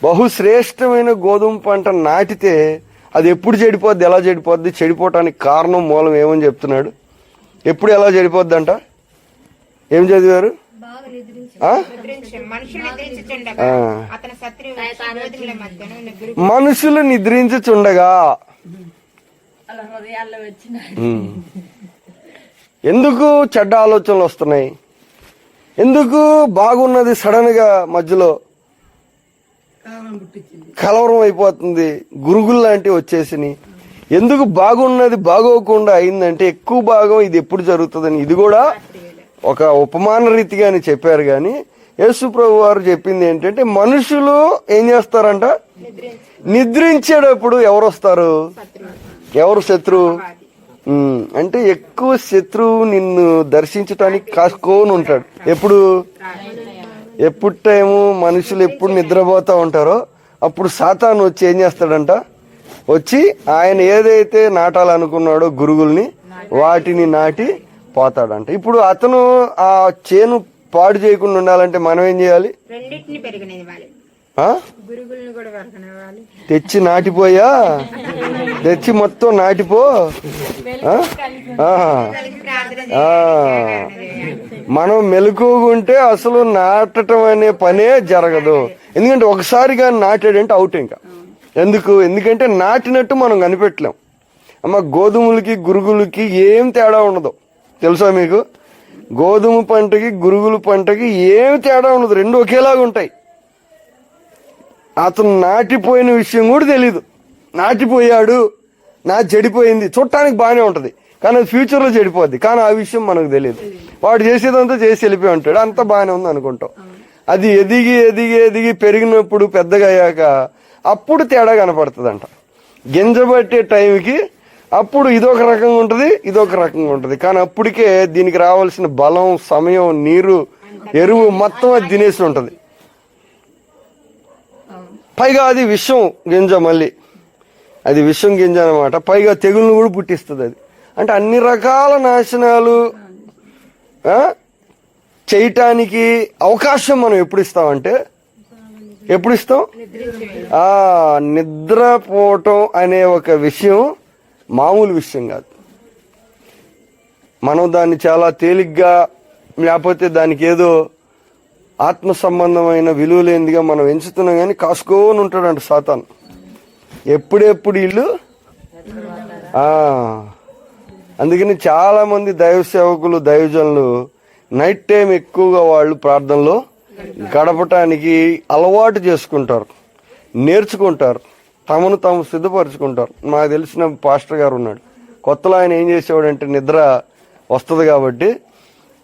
బహుశ్రేష్టమైన గోధుమ పంట నాటితే అది ఎప్పుడు చెడిపోద్ది, ఎలా చెడిపోద్ది? చెడిపోవటానికి కారణం మూలం ఏమని చెప్తున్నాడు? ఎప్పుడు ఎలా చెడిపోద్ది అంట? ఏం చదివారు? మనుషులు నిద్రించుచుండగా. ఎందుకు చెడ్డ ఆలోచనలు వస్తున్నాయి? ఎందుకు బాగున్నది సడన్ గా మధ్యలో కలవరం అయిపోతుంది, గురుగులు లాంటివి వచ్చేసినాయి? ఎందుకు బాగున్నది బాగోకుండా అయిందంటే ఎక్కువ భాగం ఇది ఎప్పుడు జరుగుతుందని ఇది కూడా ఒక ఉపమాన రీతిగా అని చెప్పారు. కానీ యేసు ప్రభు వారు చెప్పింది ఏంటంటే మనుషులు ఏం చేస్తారంట? నిద్రించేటప్పుడు ఎవరు వస్తారు? ఎవరు శత్రువు? అంటే ఎక్కువ శత్రువు నిన్ను దర్శించటానికి కాసుకోని ఉంటాడు. ఎప్పుడు టైము మనుషులు ఎప్పుడు నిద్రపోతూ ఉంటారో అప్పుడు సాతాను వచ్చి ఏం చేస్తాడంట? వచ్చి ఆయన ఏదైతే నాటాలనుకున్నాడో గురుగుల్ని వాటిని నాటి పోతాడంట. ఇప్పుడు అతను ఆ చేను పాడు చేయకుండా ఉండాలంటే మనం ఏం చేయాలి? రెండింటిని పెరిగినవ్వాలి, ఆ? గురుగులను కూడా పెరగనివ్వాలి. తెచ్చి నాటిపోయా, తెచ్చి మొత్తం నాటిపో. ఆ? ఆ. మనం మెలకువగుంటే అసలు నాటడం అనే పనే జరగదు. ఎందుకంటే ఒకసారి కానీ నాటాడంటే అవుట్. ఇంకా ఎందుకంటే నాటినట్టు మనం కనిపెట్టలేం. అమ్మ, గోధుమలకి గురుగులకి ఏం తేడా ఉండదు తెలుసా మీకు? గోధుమ పంటకి గురుగుల పంటకి ఏం తేడా ఉండదు, రెండు ఒకేలాగా ఉంటాయి. అతను నాటిపోయిన విషయం కూడా తెలీదు. నాటిపోయాడు, చెడిపోయింది, చూడటానికి బాగానే ఉంటది కానీ అది ఫ్యూచర్లో చెడిపోద్ది. కానీ ఆ విషయం మనకు తెలియదు. వాడు చేసేదంతా చేసి వెళ్ళిపోయి ఉంటాడు, అంతా బాగానే ఉంది అనుకుంటాం. అది ఎదిగి ఎదిగి ఎదిగి పెరిగినప్పుడు పెద్దగా అయ్యాక అప్పుడు తేడా కనపడుతుందంట. గింజ పట్టే టైంకి అప్పుడు ఇదొక రకంగా ఉంటుంది, ఇదొక రకంగా ఉంటుంది. కానీ అప్పటికే దీనికి రావాల్సిన బలం, సమయం, నీరు, ఎరువు మొత్తం అది తినేసి ఉంటుంది. పైగా అది విషం గింజ, మళ్ళీ అది విషం గింజ అనమాట. పైగా తెగులను కూడా పుట్టిస్తుంది అది. అంటే అన్ని రకాల నాశనాలు చేయటానికి అవకాశం మనం ఎప్పుడు ఇస్తామంటే, ఎప్పుడు ఇస్తాం? నిద్రపోవటం అనే ఒక విషయం మామూలు విషయం కాదు. మనం దాన్ని చాలా తేలిగ్గా, లేకపోతే దానికి ఏదో ఆత్మ సంబంధమైన విలువ లేనిదిగా మనం ఎంచుతున్నాం. కానీ కాసుకోని ఉంటాడంట సాతాను. ఎప్పుడెప్పుడు ఇల్లు. అందుకని చాలా మంది దైవ సేవకులు, దైవజనులు నైట్ టైం ఎక్కువగా వాళ్ళు ప్రార్థనలో గడపటానికి అలవాటు చేసుకుంటారు, నేర్చుకుంటారు, తమను తాము సిద్ధపరచుకుంటారు. నాకు తెలిసిన పాస్టర్ గారు ఉన్నాడు. కొత్తలో ఆయన ఏం చేసేవాడంటే, నిద్ర వస్తుంది కాబట్టి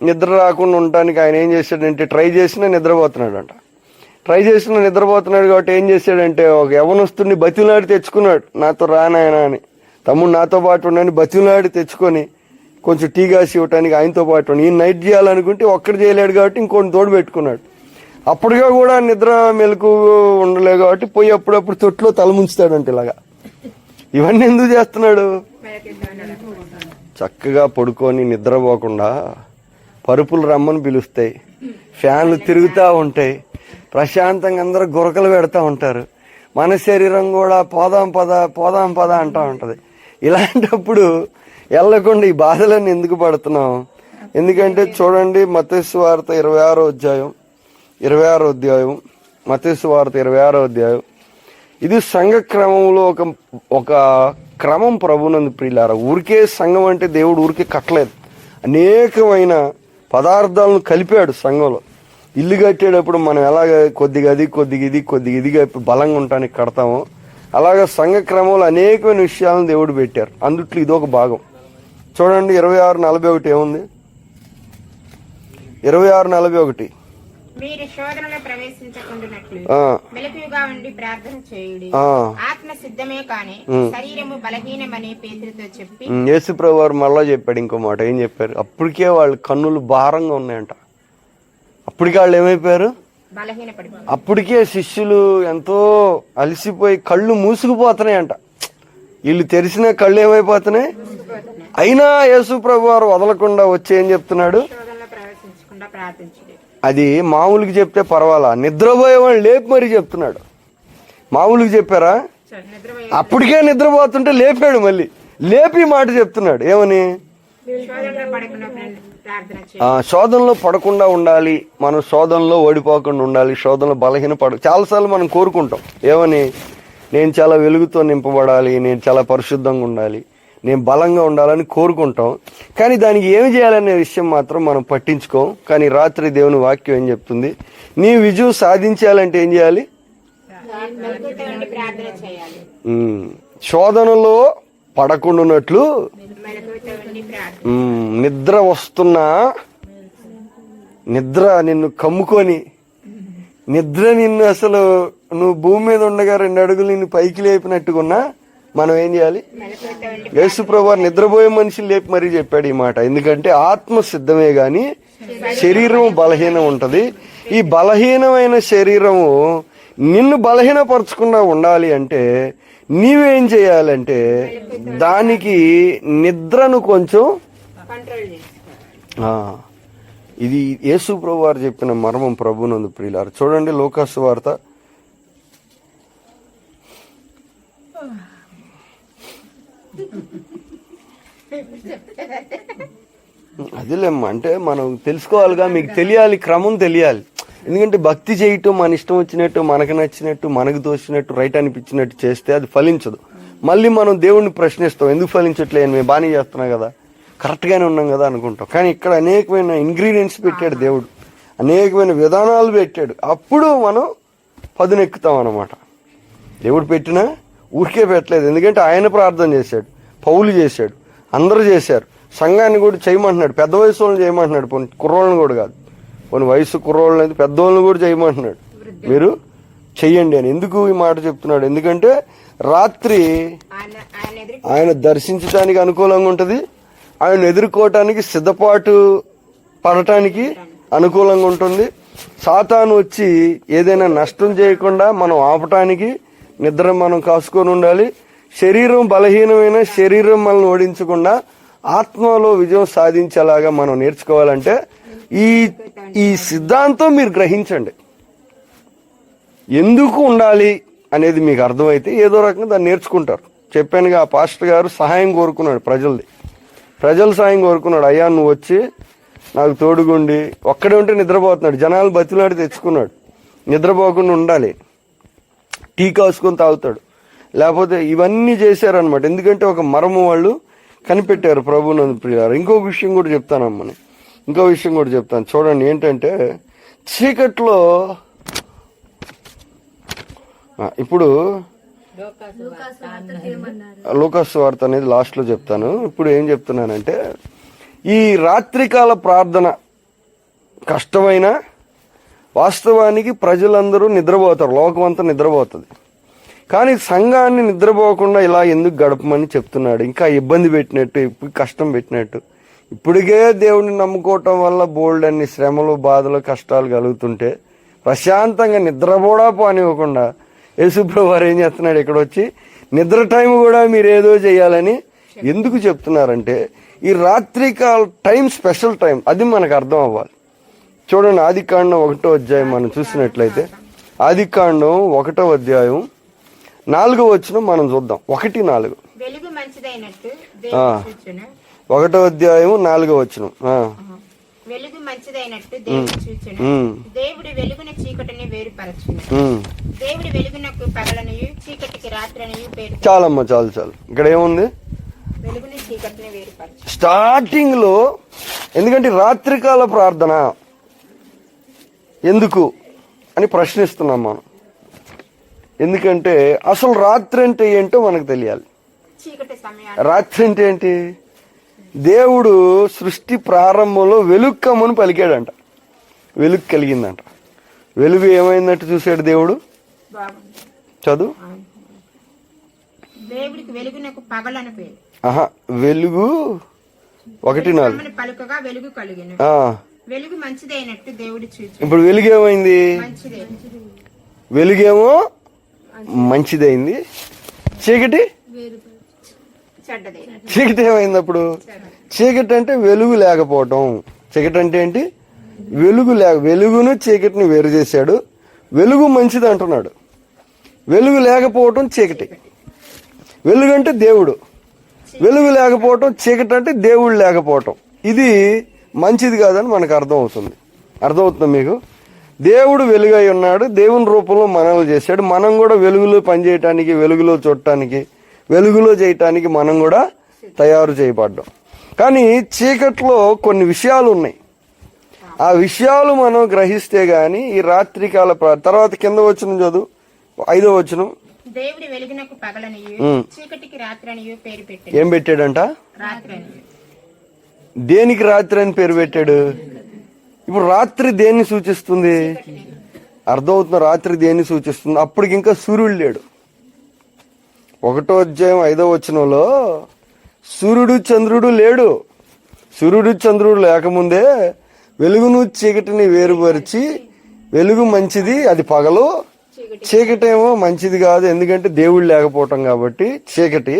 నిద్ర రాకుండా ఉండటానికి ఆయన ఏం చేశాడంటే, ట్రై చేసినా నిద్రపోతున్నాడంట. నిద్రపోతున్నాడు కాబట్టి ఏం చేశాడంటే, ఒక యవనస్తుడిని బతిలాడి తెచ్చుకున్నాడు. నాతో రానాయనా అని, తమ్ముడు నాతో పాటు ఉండని బతిలాడి తెచ్చుకొని కొంచెం టీ కాసి ఇవ్వటానికి ఆయనతో పాటు ఈయన నైట్ చేయాలనుకుంటే ఒక్కడు చేయలేడు కాబట్టి ఇంకోటి తోడు పెట్టుకున్నాడు. అప్పటిగా కూడా నిద్ర మెలకు ఉండలేదు కాబట్టి పోయి అప్పుడప్పుడు తొట్లో తల ముంచుతాడంట ఇలాగా. ఇవన్నీ ఎందుకు చేస్తున్నాడు? చక్కగా పడుకొని నిద్రపోకుండా పరుపులు రమ్మని పిలుస్తాయి, ఫ్యాన్లు తిరుగుతూ ఉంటాయి, ప్రశాంతంగా అందరూ గురకలు పెడతా ఉంటారు. మన శరీరం కూడా పోదాం పద అంటూ ఉంటుంది. ఇలాంటప్పుడు వెళ్ళకుండా ఈ బాధలన్నీ ఎందుకు పడుతున్నాం? ఎందుకంటే చూడండి, మత్తయి సువార్త 26వ అధ్యాయం, మత్తయి సువార్త 26వ అధ్యాయం. ఇది సంఘ క్రమంలో ఒక క్రమం ప్రభునందు ప్రియులారా. ఊరికే సంఘం అంటే దేవుడు ఊరికే కట్టలేదు, అనేకమైన పదార్థాలను కలిపాడు సంఘంలో. ఇల్లు కట్టేటప్పుడు మనం ఎలాగ కొద్దిగా ఇదిగా బలంగా ఉండటానికి కడతామో, అలాగా సంఘ క్రమంలో అనేకమైన విషయాలను దేవుడు పెట్టారు. అందుట్లో ఇదొక భాగం. చూడండి 26:41 ఏముంది? 26:41 మీరు శోధనలో ప్రవేశించకుండానట్లు మెలకువగా ఉండి ప్రార్థన చేయుడి. ఆత్మ సిద్ధమే కానీ శరీరము బలహీనమని పేతురుతో చెప్పి యేసుప్రభువు వారు మళ్ళా చెప్పాడు ఇంకో మాట. ఏం చెప్పారు? అప్పటికే వాళ్ళ కన్నులు భారంగా ఉన్నాయంట. అప్పటికే వాళ్ళు ఏమైపోయారు? అప్పటికే శిష్యులు ఎంతో అలసిపోయి కళ్ళు మూసుకుపోతున్నాయంట. వీళ్ళు తెరిచిన కళ్ళు ఏమైపోతున్నాయి. అయినా యేసుప్రభువు వారు వదలకుండా వచ్చి ఏం చెప్తున్నాడు? అది మామూలుగా చెప్తే పర్వాలా, నిద్రపోయే వాళ్ళు లేపి మరీ చెప్తున్నాడు. మామూలుగా చెప్పారా? అప్పటికే నిద్రపోతుంటే లేపాడు, మళ్ళీ లేపి మాట చెప్తున్నాడు. ఏమని? శోధనలో పడకుండా ఉండాలి, మనం శోధనలో ఓడిపోకుండా ఉండాలి, శోధనలో చాలాసార్లు మనం కోరుకుంటాం. ఏమని? నేను చాలా వెలుగుతో నింపబడాలి, నేను చాలా పరిశుద్ధంగా ఉండాలి, నేను బలంగా ఉండాలని కోరుకుంటాం. కానీ దానికి ఏమి చేయాలనే విషయం మాత్రం మనం పట్టించుకోం. కానీ రాత్రి దేవుని వాక్యం ఏం చెప్తుంది? నీ విజయం సాధించాలంటే ఏం చేయాలి? శోధనలో పడకుండాన్నట్లు నిద్ర వస్తున్నా, నిద్ర నిన్ను కమ్ముకొని, నిద్ర నిన్ను అసలు నువ్వు భూమి మీద ఉండగా 2 అడుగులు నిన్ను పైకి లేపినట్టుకున్నా మనం ఏం చేయాలి? యేసుప్రభువు నిద్రపోయే మనిషిని లేపి మరీ చెప్పాడు ఈ మాట. ఎందుకంటే ఆత్మ సిద్ధమే గాని శరీరం బలహీనం ఉంటది. ఈ బలహీనమైన శరీరము నిన్ను బలహీనపరచకుండా ఉండాలి అంటే నీవేం చేయాలంటే దానికి నిద్రను కొంచెం కంట్రోల్ చేసుకోవాలి. ఆ, ఇది యేసు ప్రభు వారు చెప్పిన మర్మం. ప్రభునందు ప్రియులారు చూడండి, లోకాసు వార్త అదిలేమ్మా, అంటే మనం తెలుసుకోవాలిగా, మీకు తెలియాలి, క్రమం తెలియాలి. ఎందుకంటే భక్తి చేయటం మన ఇష్టం వచ్చినట్టు, మనకు నచ్చినట్టు, మనకు తోచినట్టు, రైట్ అనిపించినట్టు చేస్తే అది ఫలించదు. మళ్ళీ మనం దేవుణ్ణి ప్రశ్నిస్తాం, ఎందుకు ఫలించట్లేదు, మేము బాగానే చేస్తున్నాం కదా, కరెక్ట్గానే ఉన్నాం కదా అనుకుంటాం. కానీ ఇక్కడ అనేకమైన ఇంగ్రీడియంట్స్ పెట్టాడు దేవుడు, అనేకమైన విధానాలు పెట్టాడు. అప్పుడు మనం పదునెక్కుతాం అన్నమాట. దేవుడు పెట్టినా ఊరికే పెట్టలేదు, ఎందుకంటే ఆయన ప్రార్థన చేశాడు, పౌలు చేశాడు, అందరూ చేశారు. సంఘాన్ని కూడా చేయమంటున్నాడు, పెద్ద వయసు వాళ్ళని చేయమంటున్నాడు, పోనీ కుర్రోళ్ళని కూడా కాదు, పోనీ వయసు కుర్రోళ్ళని అయితే పెద్దోళ్ళని కూడా చేయమంటున్నాడు, మీరు చెయ్యండి అని. ఎందుకు ఈ మాట చెప్తున్నాడు? ఎందుకంటే రాత్రి ఆయన దర్శించడానికి అనుకూలంగా ఉంటుంది, ఆయన ఎదుర్కోవటానికి సిద్ధపాటు పడటానికి అనుకూలంగా ఉంటుంది. సాతాను వచ్చి ఏదైనా నష్టం చేయకుండా మనం ఆపటానికి నిద్ర మనం కాసుకొని ఉండాలి. శరీరం బలహీనమైన శరీరం మనల్ని ఓడించకుండా ఆత్మలో విజయం సాధించేలాగా మనం నేర్చుకోవాలంటే ఈ సిద్ధాంతం మీరు గ్రహించండి. ఎందుకు ఉండాలి అనేది మీకు అర్థమైతే ఏదో రకంగా దాన్ని నేర్చుకుంటారు. చెప్పానుగా, ఆ పాస్టర్ గారు సహాయం కోరుకున్నాడు, ప్రజల సాయం కోరుకున్నాడు. అయ్యా నువ్వు వచ్చి నాకు తోడుగుండి, ఒక్కడే ఉంటే నిద్రపోతున్నాడు, జనాలు బతిలాడి తెచ్చుకున్నాడు, నిద్రపోకుండా ఉండాలి, టీ కాసుకొని తాగుతాడు, లేకపోతే ఇవన్నీ చేశారనమాట. ఎందుకంటే ఒక మరము వాళ్ళు కనిపెట్టారు ప్రభునందు ప్రియారు. ఇంకో విషయం కూడా చెప్తానమ్మని, ఇంకో విషయం కూడా చెప్తాను చూడండి. ఏంటంటే చీకట్లో ఇప్పుడు లూకాసు వార్త అనేది లాస్ట్లో చెప్తాను. ఇప్పుడు ఏం చెప్తున్నానంటే, ఈ రాత్రికాల ప్రార్థన కష్టమైన, వాస్తవానికి ప్రజలందరూ నిద్రపోతారు, లోకమంతా నిద్రపోతుంది. కానీ సంఘాన్ని నిద్రపోకుండా ఇలా ఎందుకు గడపమని చెప్తున్నాడు. ఇంకా ఇబ్బంది పెట్టినట్టు, ఇప్పుడు కష్టం పెట్టినట్టు. ఇప్పటికే దేవుడిని నమ్ముకోవటం వల్ల బోల్డ్ అన్ని శ్రమలు, బాధలు, కష్టాలు కలుగుతుంటే ప్రశాంతంగా నిద్ర కూడా పోనివ్వకుండా యేసుప్రభు వారు ఏం చేస్తున్నాడు, ఇక్కడ వచ్చి నిద్ర టైం కూడా మీరు ఏదో చేయాలని ఎందుకు చెప్తున్నారంటే, ఈ రాత్రికాల టైం స్పెషల్ టైం, అది మనకు అర్థం అవ్వాలి. చూడండి, ఆదికాండం 1వ అధ్యాయం మనం చూసినట్లయితే, ఆదికాండం 1వ అధ్యాయం 4వ వచనం మనం చూద్దాం. 1:4. వెలుగు మంచిదైనట్టు దేవుడు చూచును. 1వ అధ్యాయం 4వ వచనం. వెలుగు మంచిదైనట్టు దేవుడు చూచును. దేవుడు వెలుగున చీకటిని వేరుపరచును. దేవుడు వెలుగునకు పగలనియు చీకటికి రాత్రనియు పేరు. చాలమ్మా, చాలు. ఇక్కడ ఏముంది? వెలుగుని చీకటిని వేరుపరచు. స్టార్టింగ్ లో ఎందుకంటే రాత్రికాల ప్రార్థన ఎందుకు అని ప్రశ్నిస్తున్నాం మనం. ఎందుకంటే అసలు రాత్రి అంటే ఏంటో మనకు తెలియాలి. చీకటి సమయం. రాత్రి అంటే ఏంటి? దేవుడు సృష్టి ప్రారంభంలో వెలుగు కమ్మని పలికాడంట, వెలుగు కలిగిందంట. వెలుగు ఏమైందంటే చూసాడు దేవుడు. చదువు. దేవుడికి వెలుగునకు పగలని పేరు. వెలుగు 1:4 పలుకగా వెలుగు కలిగిన. వెలుగు మంచిదైనట్టు దేవుడు చూచు. ఇప్పుడు వెలుగు ఏమైంది? వెలుగేమో మంచిదైంది, చీకటి చీకటి ఏమైంది? అప్పుడు చీకటి అంటే వెలుగు లేకపోవటం. చీకటి అంటే ఏంటి? వెలుగు వెలుగును చీకటిని వేరు చేశాడు. వెలుగు మంచిది అంటున్నాడు, వెలుగు లేకపోవటం చీకటి. వెలుగు అంటే దేవుడు, వెలుగు లేకపోవటం చీకటి అంటే దేవుడు లేకపోవటం. ఇది మంచిది కాదని మనకు అర్థమవుతుంది మీకు. దేవుడు వెలుగై ఉన్నాడు, దేవుని రూపంలో మనల్ని చేశాడు. మనం కూడా వెలుగులో పనిచేయటానికి, వెలుగులో చూడటానికి, వెలుగులో చేయటానికి మనం కూడా తయారు చేయబడ్డాం. కానీ చీకట్లో కొన్ని విషయాలు ఉన్నాయి. ఆ విషయాలు మనం గ్రహిస్తే గాని ఈ రాత్రికాల తర్వాత కింద వచనం చదువు, 5వ వచనం. దేవుడు వెలుగునకు పగలనియు చీకటికి రాత్రనియు పేరు పెట్టాడు. ఏం పెట్టాడంట? రాత్రనియు. దేనికి రాత్రి అని పేరు పెట్టాడు? ఇప్పుడు రాత్రి దేన్ని సూచిస్తుంది? అర్థమవుతుంది, రాత్రి దేన్ని సూచిస్తుంది? అప్పటికి ఇంకా సూర్యుడు లేడు. 1వ అధ్యాయం 5వ వచనంలో సూర్యుడు చంద్రుడు లేడు. సూర్యుడు చంద్రుడు లేకముందే వెలుగును చీకటిని వేరుపరిచి, వెలుగు మంచిది, అది పగలు, చీకటి ఏమో మంచిది కాదు, ఎందుకంటే దేవుడు లేకపోవటం కాబట్టి చీకటి.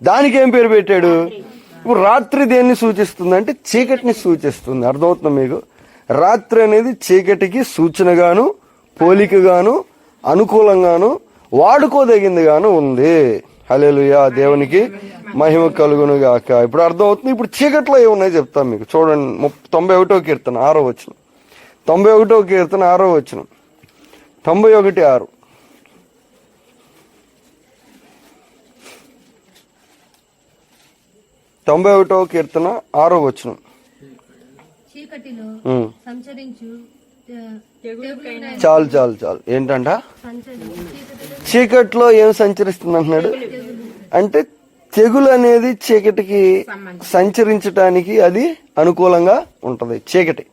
దానికి ఏం పేరు పెట్టాడు? ఇప్పుడు రాత్రి దేన్ని సూచిస్తుంది అంటే చీకటిని సూచిస్తుంది. అర్థమవుతుంది మీకు? రాత్రి అనేది చీకటికి సూచనగాను, పోలికగాను, అనుకూలంగాను, వాడుకోదగిందిగాను ఉంది. హల్లెలూయా, దేవునికి మహిమ కలుగును గాక. ఇప్పుడు అర్థమవుతుంది. ఇప్పుడు చీకట్లో ఏమున్నాయో చెప్తాను మీకు. చూడండి, 91వ కీర్తన 6వ వచనం. 91వ కీర్తన 6వ వచనం. 91:6. కీర్తన 6వ వచనం. చీకటిలో సంచరించు చాలు చాలు చాలు. ఏంటంట? చీకట్లో ఏం సంచరిస్తుంది అంటున్నాడు అంటే తెగులు అనేది చీకటికి సంచరించటానికి అది అనుకూలంగా ఉంటది. చీకటి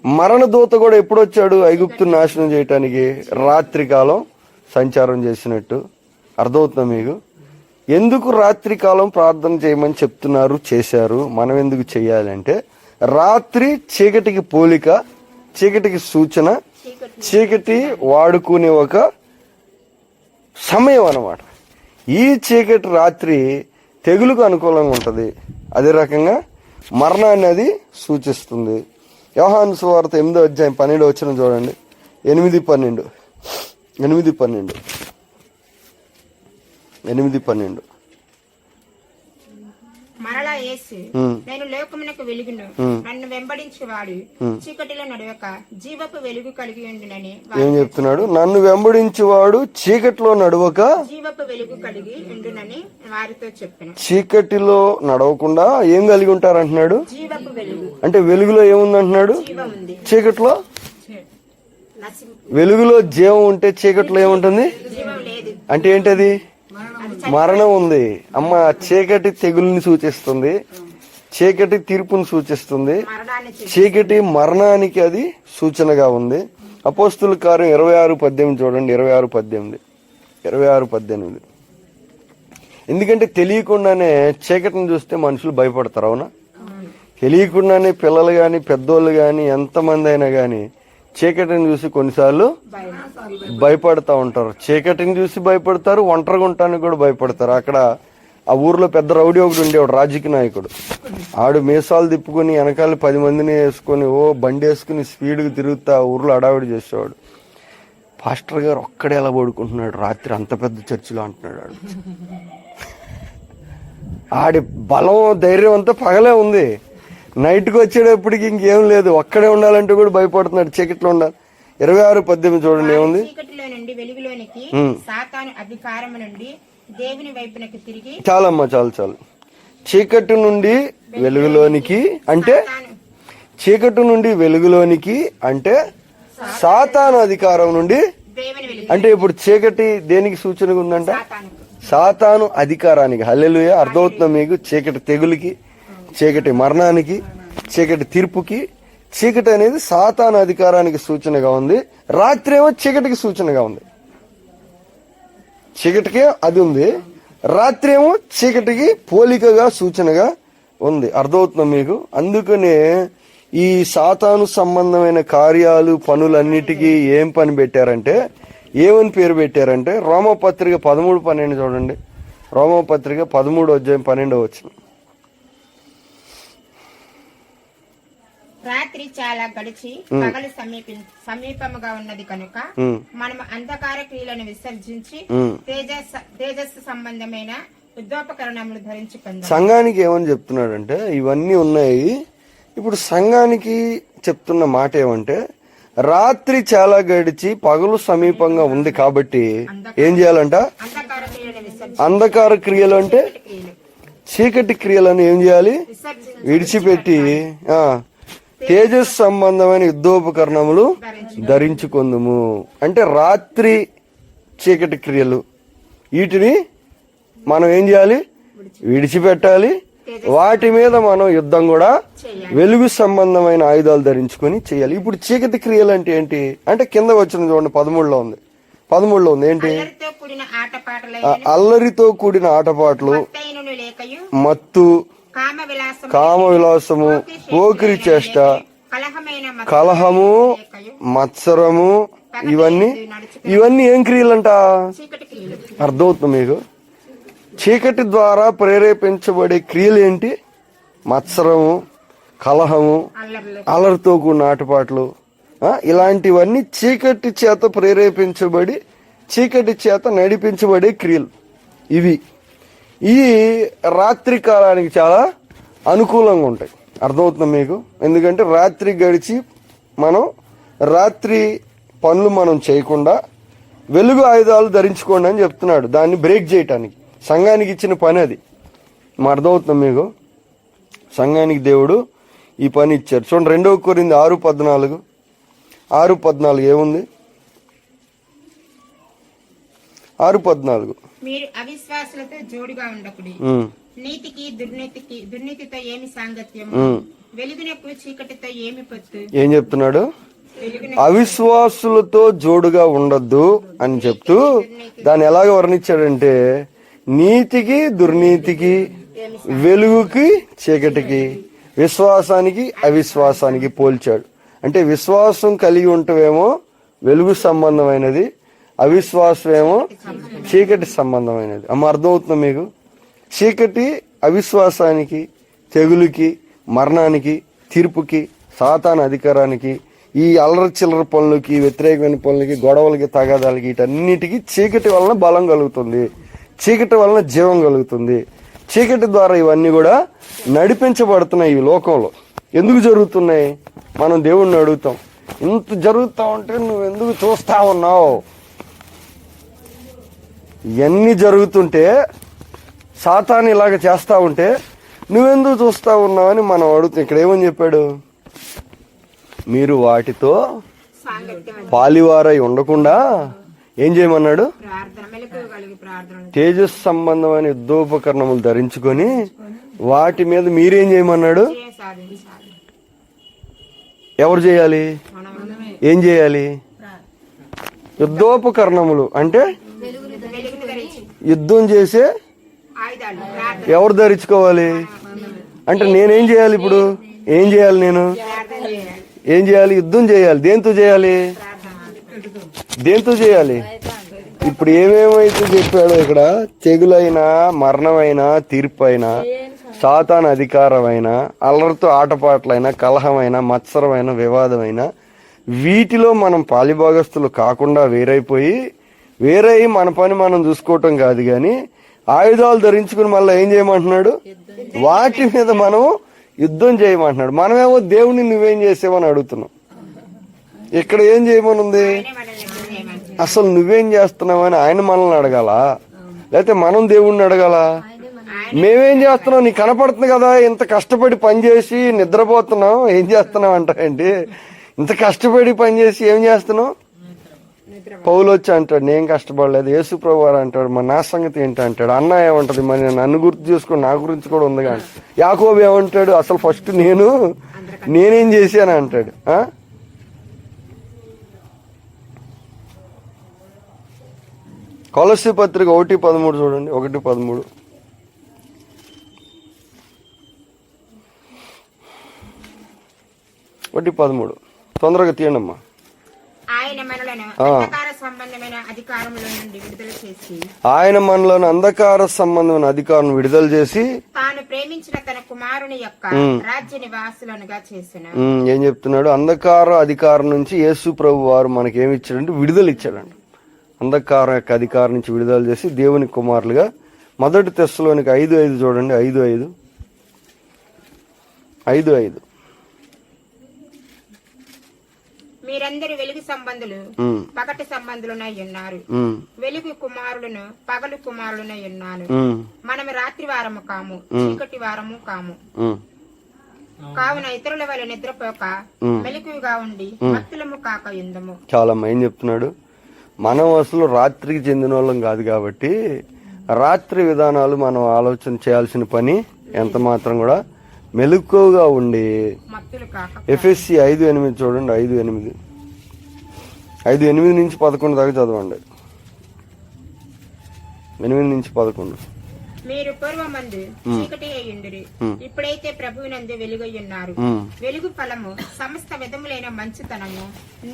మరణ దూత కూడా ఎప్పుడు వచ్చాడు? ఐగుప్తుని నాశనం చేయటానికి రాత్రి కాలం సంచారం చేసినట్టు. అర్థమవుతుందా మీకు? ఎందుకు రాత్రి కాలం ప్రార్థన చేయమని చెప్తున్నారు, చేశారు? మనం ఎందుకు చెయ్యాలంటే రాత్రి చీకటికి పోలిక, చీకటికి సూచన, చీకటి వాడుకునే ఒక సమయం అన్నమాట. ఈ చీకటి రాత్రి తెగులుకు అనుకూలంగా ఉంటది. అదే రకంగా మరణాన్ని అది సూచిస్తుంది. యోహాను సువార్త 8వ అధ్యాయం 12వ వచనం చూడండి. 8:12. మరలా యేసు, నేను లోకమునకు వెలుగును, నన్ను వెంబడించేవాడు చీకటిలో నడవక జీవపు వెలుగు కలిగి ఉండునని. ఏం చెప్తున్నాడు? నన్ను వెంబడించేవాడు చీకటిలో నడవక జీవపు వెలుగు కలిగి ఉండునని వారితో చెప్పాను. చీకటిలో నడవకుండా ఏం కలిగి ఉంటారు అంటున్నాడు? జీవపు వెలుగు. అంటే వెలుగులో ఏముంది అంటున్నాడు? జీవం ఉంది. చీకటిలో వెలుగులో జీవం ఉంటే చీకటిలో ఏముంటుంది జీవం లేదు. అంటే ఏంటది? మరణం ఉంది. అమ్మ, చీకటి తెగుల్ని సూచిస్తుంది, చీకటి తీర్పుని సూచిస్తుంది, చీకటి మరణానికి అది సూచనగా ఉంది. అపోస్తుల కార్యం 26:18 చూడండి. 26:18. ఎందుకంటే తెలియకుండానే చీకటిని చూస్తే మనుషులు భయపడతారు. అవునా? తెలియకుండానే పిల్లలు గాని పెద్దోళ్ళు గాని ఎంతమంది అయినా గాని చీకటిని చూసి కొన్నిసార్లు భయపడతా ఉంటారు. చీకటిని చూసి భయపడతారు, ఒంటరిగా ఉండటానికి కూడా భయపడతారు. అక్కడ ఆ ఊర్లో పెద్ద రౌడీ ఒకటి ఉండేవాడు, రాజకీయ నాయకుడు. ఆడు మీసాలు తిప్పుకొని వెనకాల 10 మందిని వేసుకొని బండి వేసుకుని స్పీడ్గా తిరుగుతా ఊర్లో అడావిడి చేసేవాడు. పాస్టర్ గారు ఒక్కడే ఎలా పడుకుంటున్నాడు రాత్రి అంత పెద్ద చర్చిలో అంటున్నాడు. ఆడి బలం ధైర్యం అంతా పగలే ఉంది. నైట్కి వచ్చేటప్పటికి ఇంకేం లేదు, ఒక్కడే ఉండాలంటే కూడా భయపడుతున్నాడు. చీకట్లో ఉండాలి. 26:18 చూడండి ఏముంది? చీకటిలో నుండి వెలుగులోనికి, సాతాను అధికారము నుండి దేవుని వైపునకు తిరిగి. చాలమ్మా, చాలు. చీకటి నుండి వెలుగులోనికి అంటే చీకటి నుండి వెలుగులోనికి అంటే సాతాను అధికారం నుండి. అంటే ఇప్పుడు చీకటి దేనికి సూచనగా ఉందంట? సాతాను అధికారానికి. హల్లెలూయా. అర్థమవుతుందా మీకు? చీకటి తెగులుకి, చీకటి మరణానికి, చీకటి తీర్పుకి. చీకటి అనేది సాతాను అధికారానికి సూచనగా ఉంది. రాత్రి ఏమో చీకటికి సూచనగా ఉంది. చీకటికే అది ఉంది, రాత్రి ఏమో చీకటికి పోలికగా సూచనగా ఉంది. అర్థమవుతుందా మీకు? అందుకనే ఈ సాతాను సంబంధమైన కార్యాలు, పనులన్నిటికీ ఏం పని పెట్టారంటే, ఏమని పేరు పెట్టారంటే రోమపత్రిక 13:12 చూడండి. రోమపత్రిక 13:12. రాత్రి చాలా గడిచి పగలు సమీపముగా ఉన్నది కనుక మనము అంధకార క్రియలను విసర్జించి తేజస్సు సంబంధమైన యుద్ధోపకరణములు ధరించుకుందాం. సంఘానికి ఏమని చెప్తున్నాడంటే ఇవన్నీ ఉన్నాయి. ఇప్పుడు సంఘానికి చెప్తున్న మాట ఏమంటే రాత్రి చాలా గడిచి పగలు సమీపంగా ఉంది కాబట్టి ఏం చేయాలంట? అంధకార క్రియలు అంటే చీకటి క్రియలను ఏం చేయాలి? విడిచిపెట్టి తేజస్ సంబంధమైన యుద్ధోపకరణములు ధరించుకుందుము. అంటే రాత్రి చీకటి క్రియలు వీటిని మనం ఏం చేయాలి? విడిచిపెట్టాలి. వాటి మీద మనం యుద్ధం కూడా వెలుగు సంబంధమైన ఆయుధాలు ధరించుకొని చేయాలి. ఇప్పుడు చీకటి క్రియలు అంటే ఏంటి అంటే కింద వచ్చిన చూడండి 13లో ఉంది. ఏంటి? అల్లరితో కూడిన ఆటపాటలు, మత్తు, కామ విలాసము, పోకిరి చేష్ట, కలహము, మత్సరము, ఇవన్నీ ఏం క్రియలంట? చీకటి క్రియలు. అర్థమవుతుంది మీకు? చీకటి ద్వారా ప్రేరేపించబడే క్రియలు ఏంటి? మత్సరము, కలహము, అల్లర్లు, అలరితో కూడిన ఆటపాట్లు, ఇలాంటివన్నీ చీకటి చేత ప్రేరేపించబడి చీకటి చేత నడిపించబడే క్రియలు ఇవి. ఈ రాత్రి కాలానికి చాలా అనుకూలంగా ఉంటాయి. అర్థమవుతుంది మీకు? ఎందుకంటే రాత్రి గడిచి మనం రాత్రి పనులు మనం చేయకుండా వెలుగు ఆయుధాలు ధరించుకోండి అని చెప్తున్నాడు. దాన్ని బ్రేక్ చేయటానికి సంఘానికి ఇచ్చిన పని అది. అర్థమవుతుంది మీకు? సంఘానికి దేవుడు ఈ పని ఇచ్చారు. చూడండి 2 కొరింథీ 6:14 ఏముంది? 6:14 మీరు అవిశ్వాసులతో జోడుగా ఉండకుడి, నీతికి దుర్నీతితో ఏమి సాంగత్యము, వెలుగునకు చీకటితో ఏమి పొత్తు. ఏం చెప్తున్నాడు? అవిశ్వాసులతో జోడుగా ఉండొద్దు అని చెప్తూ దాన్ని ఎలాగ వర్ణించాడంటే నీతికి దుర్నీతికి, వెలుగుకి చీకటికి, విశ్వాసానికి అవిశ్వాసానికి పోల్చాడు. అంటే విశ్వాసం కలిగి ఉంటవేమో వెలుగు సంబంధమైనది, అవిశ్వాసం ఏమో చీకటి సంబంధమైనది. అర్థమవుతుంది మీకు? చీకటి అవిశ్వాసానికి, తెగులుకి, మరణానికి, తీర్పుకి, సాతాను అధికారానికి, ఈ అల్లరి చిల్లర పనులకి, వ్యతిరేకమైన పనులకి, గొడవలకి, తగాదాలకి, వీటన్నిటికీ చీకటి వలన బలం కలుగుతుంది, చీకటి వలన జీవం కలుగుతుంది. చీకటి ద్వారా ఇవన్నీ కూడా నడిపించబడుతున్నాయి ఈ లోకంలో. ఎందుకు జరుగుతున్నాయి? మనం దేవుణ్ణి అడుగుతాం, ఇంత జరుగుతా ఉంటే నువ్వు ఎందుకు చూస్తా ఉన్నావు? ఇవన్నీ జరుగుతుంటే, సాతాను ఇలాగ చేస్తా ఉంటే నువ్వెందుకు చూస్తా ఉన్నావు అని మనం అడుగుతాం. ఇక్కడ ఏమని చెప్పాడు? మీరు వాటితో పాలివారై ఉండకుండా ఏం చేయమన్నాడు? తేజస్ సంబంధమైన యుద్ధోపకరణములు ధరించుకొని వాటి మీద మీరేం చేయమన్నాడు? ఎవరు చేయాలి? ఏం చేయాలి? యుద్ధోపకరణములు అంటే యుద్ధం చేసే ఎవరు ధరించుకోవాలి అంటే నేనేం చేయాలి? ఇప్పుడు ఏం చేయాలి? నేను ఏం చేయాలి? యుద్ధం చేయాలి. దేంతో చేయాలి? దేంతో చేయాలి? ఇప్పుడు ఏమేమైతే చెప్పాడో ఇక్కడ, తెగులైనా, మరణమైనా, తీర్పు అయినా, సాతాను అధికారమైన, అల్లరితో ఆటపాట్లైన, కలహమైన, మత్సరమైన, వివాదమైన, వీటిలో మనం పాలిభాగస్తులు కాకుండా వేరై మన పని మనం చూసుకోవటం కాదు, కానీ ఆయుధాలు ధరించుకుని మళ్ళీ ఏం చేయమంటున్నాడు? వాటి మీద మనం యుద్ధం చేయమంటున్నాడు. మనమేమో దేవుణ్ణి నువ్వేం చేసావని అడుగుతున్నాం. ఇక్కడ ఏం చేయమనుంది? అసలు నువ్వేం చేస్తున్నావని ఆయన మనల్ని అడగాల, లేకపోతే మనం దేవుణ్ణి అడగాల? మేమేం చేస్తున్నాం? నీకు కనపడుతుంది కదా, ఇంత కష్టపడి పనిచేసి నిద్రపోతున్నాం, ఏం చేస్తున్నావు అంటావేంటి? ఇంత కష్టపడి పనిచేసి ఏం చేస్తున్నావు? పౌలు వచ్చి అంటాడు నేం కష్టపడలేదు, యేసు ప్రభు వారు అంటాడు మరి నా సంగతి ఏంటి అంటాడు. అన్న ఏమంటది మరి నన్ను గుర్తు చేసుకుని నా గురించి కూడా ఉంది కానీ. యాకోబు ఏమంటాడు? అసలు ఫస్ట్ నేనేం చేశాను అంటాడు. కొలస్సీ పత్రిక 1:13 చూడండి. 1:13 1:13 తొందరగా తీయండమ్మా. ఆయన మనలను అంధకార సంబంధమైన అధికారం విడుదల చేసి తాను ప్రేమించిన తన కుమారుని యొక్క రాజ్య నివాసులనుగా చేసిన. ఏం చెప్తున్నాడు? అంధకార అధికారం నుంచి యేసు ప్రభు వారు మనకి ఏమి ఇచ్చాడంటే విడుదల ఇచ్చాడంట. అంధకారం యొక్క అధికారం నుంచి విడుదల చేసి దేవుని కుమారులుగా. 1 తెస్సలోనికి 5:5 చూడండి. 5:5 మీరందరూ వెలుగు సంబంధులు పగటి సంబంధులునై ఉన్నారు, వెలుగు కుమారులను పగలు కుమారులనై ఉన్నాను. మనము రాత్రి వారము కాము, చీకటి వారము కాము. కావున ఇతరుల వల్ల నిద్రపోక మెలకువగా ఉండి భక్తులము కాక యుందము. చాలా ఏం చెప్తున్నాడు? మనం అసలు రాత్రికి చెందిన వాళ్ళం కాదు కాబట్టి రాత్రి విధానాలు మనం ఆలోచన చేయాల్సిన పని ఎంత మాత్రం కూడా మెలకువగా ఉండి. ఎఫ్ఎస్సి 5:8 చూడండి. 5:8 నుంచి 11 దాకా చదవండి. 8 నుంచి 11. మీరు పూర్వమందు చీకటి అయ్యుండిరి, ఇప్పుడైతే ప్రభువునందు వెలుగై ఉన్నారు. వెలుగు ఫలము సమస్త విధములైన మంచితనము,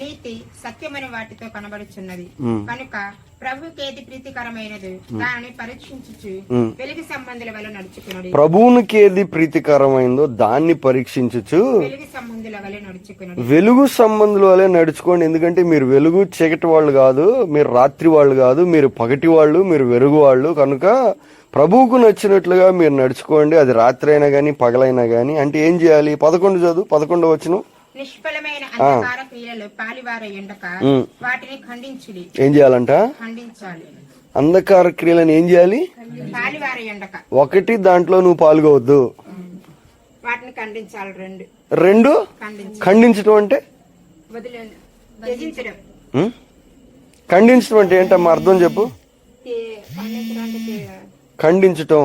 నీతి, సత్యమైన వాటితో కనబడుచున్నది. కనుక ప్రభువుకి ఏది ప్రీతికరమైనది దానిని పరీక్షించుచు వెలుగు సంబంధుల వల్ల నడుచుకున్నాడు. ప్రభువునికి ఏది ప్రీతికరమైందో దాన్ని పరీక్షించుచు వెలుగు సంబంధుల వల్ల నడుచుకున్నాడు. వెలుగు సంబంధుల వల్లే నడుచుకోండి. ఎందుకంటే మీరు వెలుగు చీకటి వాళ్ళు కాదు, మీరు రాత్రి వాళ్ళు కాదు, మీరు పగటి వాళ్ళు, మీరు వెలుగు వాళ్ళు. కనుక ప్రభువుకు నచ్చినట్లుగా మీరు నడుచుకోండి. అది రాత్రి అయినా గాని పగలైనా గాని. అంటే ఏం చేయాలి? 11 చదువు, 11 వచనం. నిష్ఫలమైన అంధకార క్రియలు పాలివారై ఉండక వాటిని ఖండించుడి. ఏం చేయాలంట? ఖండించాలి. అంధకార క్రియలను ఏం చేయాలి? పాలివారై ఉండక. ఒకటి, దాంట్లో నువ్వు పాల్గొవద్దు. వాటిని ఖండించాలి. రెండు ఖండించడం అంటే త్యజించడం. ఖండించడం అంటే ఏంటమ్మా అర్థం చెప్పు. ఖండించటం.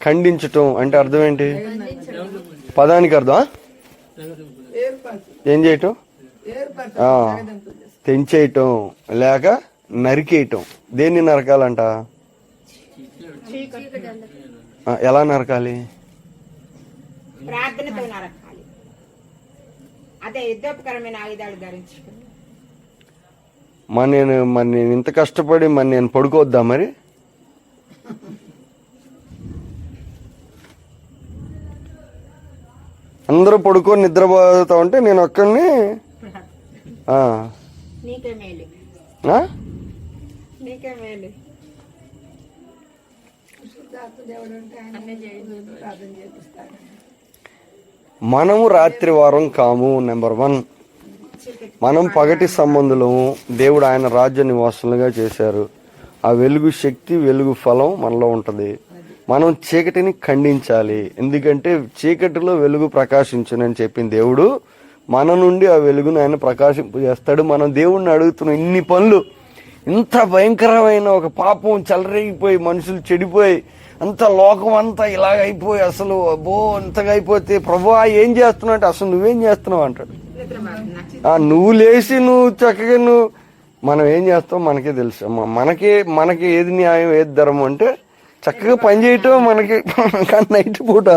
ఖండించటం అంటే అర్థం ఏంటి? పదానికి అర్థం ఏం చేయటం? తెంచేయటం లేక నరికేయటం. దేన్ని నరకాలంట? ఎలా నరకాలి? ప్రార్థనతో నరకాలి. అదే యుద్ధోపకరమైన ఆయుధాలు ధరించుకుని. మరి నేను ఇంత కష్టపడి నేను పడుకోవద్దా మరి? అందరూ పడుకొని నిద్రపోతా ఉంటే నేను ఒక్కడిని నీకే మేలు. మనము రాత్రి వారం కాము. నెంబర్ 1, మనం పగటి సంబంధులము. దేవుడు ఆయన రాజ్య నివాసులుగా చేశారు. ఆ వెలుగు శక్తి, వెలుగు ఫలం మనలో ఉంటది. మనం చీకటిని ఖండించాలి. ఎందుకంటే చీకటిలో వెలుగు ప్రకాశించునని చెప్పిన దేవుడు మన నుండి ఆ వెలుగును ఆయన ప్రకాశింపజేస్తాడు. మనం దేవుడిని అడుగుతున్నాం. ఇన్ని పనులు, ఇంత భయంకరమైన ఒక పాపం చెలరేగిపోయి మనుషులు చెడిపోయి అంత లోకం అంతా ఇలాగైపోయి అసలు అబ్బో ఇంతగా అయిపోతే ప్రభువా ఏం చేస్తున్నావు అంటే అసలు నువ్వేం చేస్తున్నావు అంటాడు. నువ్వు లేచి నువ్వు చక్కగా మనం ఏం చేస్తాం మనకే తెలుసు. మనకి ఏది న్యాయం ఏది ధర్మం అంటే చక్కగా పని చేయటం మనకి. నైట్ పూట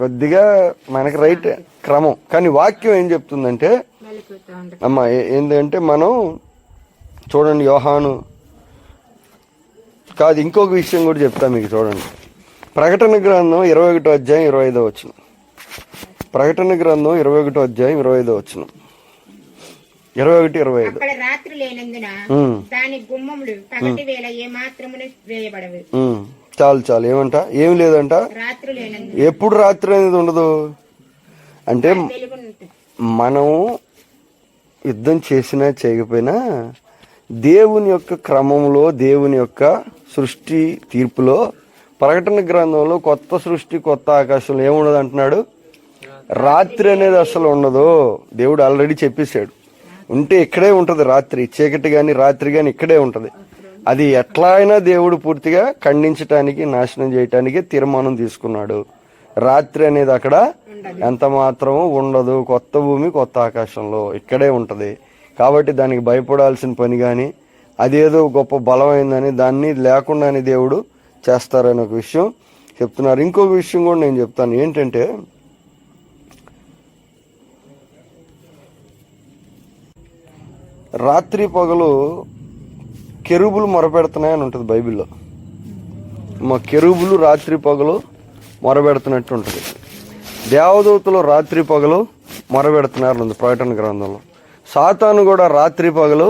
కొద్దిగా మనకి రైట్ క్రమం. కానీ వాక్యం ఏం చెప్తుందంటే అమ్మా ఏంటంటే మనం చూడండి, యోహాను కాదు ఇంకొక విషయం కూడా చెప్తా మీకు. చూడండి, ప్రకటన గ్రంథం 21వ అధ్యాయం 25వ వచనం. ప్రకటన గ్రంథం 21వ అధ్యాయం 25వ వచనం. 21-25. రాత్రి లేనందున దాని గుమ్మములు పగటి వేళ ఏమాత్రమును వేయబడవు. చాలు ఏమంట? ఏమి లేదంట. ఎప్పుడు రాత్రి అనేది ఉండదు. అంటే మనం యుద్ధం చేసినా చేయకపోయినా దేవుని యొక్క క్రమంలో, దేవుని యొక్క సృష్టి తీర్పులో, ప్రకటన గ్రంథంలో కొత్త సృష్టి, కొత్త ఆకాశంలో ఏముండదు అంటున్నాడు? రాత్రి అనేది అసలు ఉండదు. దేవుడు ఆల్రెడీ చెప్పేశాడు. ఉంటే ఇక్కడే ఉంటది రాత్రి. చీకటి గాని రాత్రి గాని ఇక్కడే ఉంటది. అది ఎట్లా అయినా దేవుడు పూర్తిగా ఖండించటానికి, నాశనం చేయటానికి తీర్మానం తీసుకున్నాడు. రాత్రి అనేది అక్కడ ఎంత మాత్రము ఉండదు. కొత్త భూమి, కొత్త ఆకాశంలో ఇక్కడే ఉంటది. కాబట్టి దానికి భయపడాల్సిన పని కానీ అదేదో గొప్ప బలమైందని దాన్ని లేకుండానే దేవుడు చేస్తారని ఒక విషయం చెప్తున్నారు. ఇంకొక విషయం కూడా నేను చెప్తాను. ఏంటంటే రాత్రి పగలు కెరూబులు మొరపెడుతున్నాయని ఉంటుంది బైబిల్లో. మా కెరూబులు రాత్రి పగలు మొరపెడుతున్నట్టు ఉంటుంది. దేవదూతలు రాత్రి పగలు మొరపెడుతున్నారు ప్రకటన గ్రంథంలో. సాతాను కూడా రాత్రి పగలు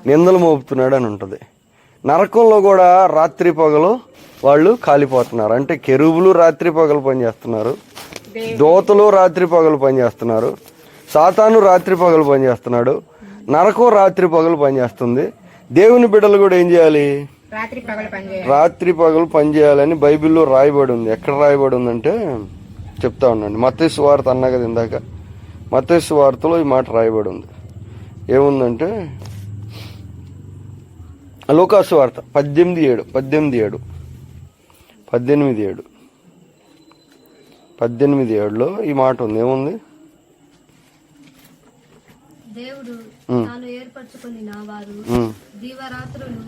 నిందలు మోపుతున్నాడు అని ఉంటుంది. నరకంలో కూడా రాత్రి పగలు వాళ్ళు కాలిపోతున్నారు. అంటే కెరూబులు రాత్రి పగలు పనిచేస్తున్నారు, దూతలు రాత్రి పగలు పనిచేస్తున్నారు, సాతాను రాత్రి పగలు పనిచేస్తున్నాడు, నరకం రాత్రి పగలు పనిచేస్తుంది. దేవుని బిడ్డలు కూడా ఏం చేయాలి? రాత్రి పగలు పనిచేయాలని బైబిల్లో రాయబడి ఉంది. ఎక్కడ రాయబడి ఉందంటే చెప్తా ఉండండి. మత్తయి సువార్త అన్నా కదా ఇందాక. మత్తయి సువార్తలో ఈ మాట రాయబడి ఉంది. ఏముందంటే లూకాసు వార్త 18:7 ఈ మాట ఉంది. ఏముంది? దేవుడు తాను ఏర్పరచుకుని వారు దీవరాత్రులు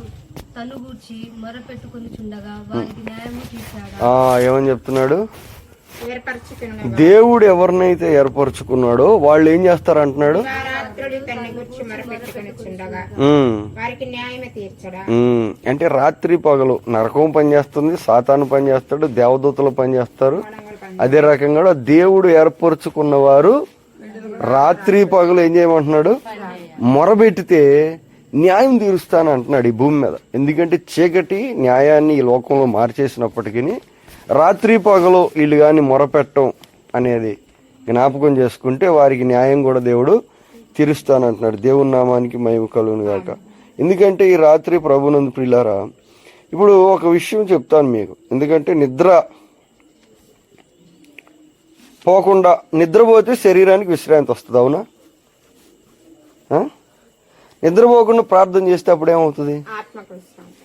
తను గూర్చి మొరపెట్టుకుని చుండగా వారికి న్యాయము తీర్చాడా. ఏమని చెప్తున్నాడు? ఏర్పరచుకున్న దేవుడు ఎవరినైతే ఏర్పరచుకున్నాడో వాళ్ళు ఏం చేస్తారు అంటున్నాడు? రాత్రుడు తన గురించి మొరపెట్టుకొనుచుండగా వారికి న్యాయము తీర్చడా. అంటే రాత్రి పగలు నరకం పనిచేస్తుంది, సాతాను పనిచేస్తాడు, దేవదూతలు పనిచేస్తారు. అదే రకంగా దేవుడు ఏర్పరచుకున్న వారు రాత్రి పగలు ఏం చేయమంటున్నాడు? మొరబెట్టితే న్యాయం తీరుస్తాను అంటున్నాడు ఈ భూమి మీద. ఎందుకంటే చీకటి న్యాయాన్ని ఈ లోకంలో మార్చేసినప్పటికీ రాత్రి పగలు వీళ్ళు కానీ మొరపెట్టం అనేది జ్ఞాపకం చేసుకుంటే వారికి న్యాయం కూడా దేవుడు తీరుస్తానంటున్నాడు. దేవుని నామానికి మహిమ కలుగును గాక. ఎందుకంటే ఈ రాత్రి ప్రభునందు ప్రియులారా, ఇప్పుడు ఒక విషయం చెప్తాను మీకు. ఎందుకంటే నిద్ర పోకుండా నిద్రపోతే శరీరానికి విశ్రాంతి వస్తుంది, అవునా? నిద్రపోకుండా ప్రార్థన చేస్తే అప్పుడు ఏమవుతుంది? ఆత్మకు విశ్రాంతి.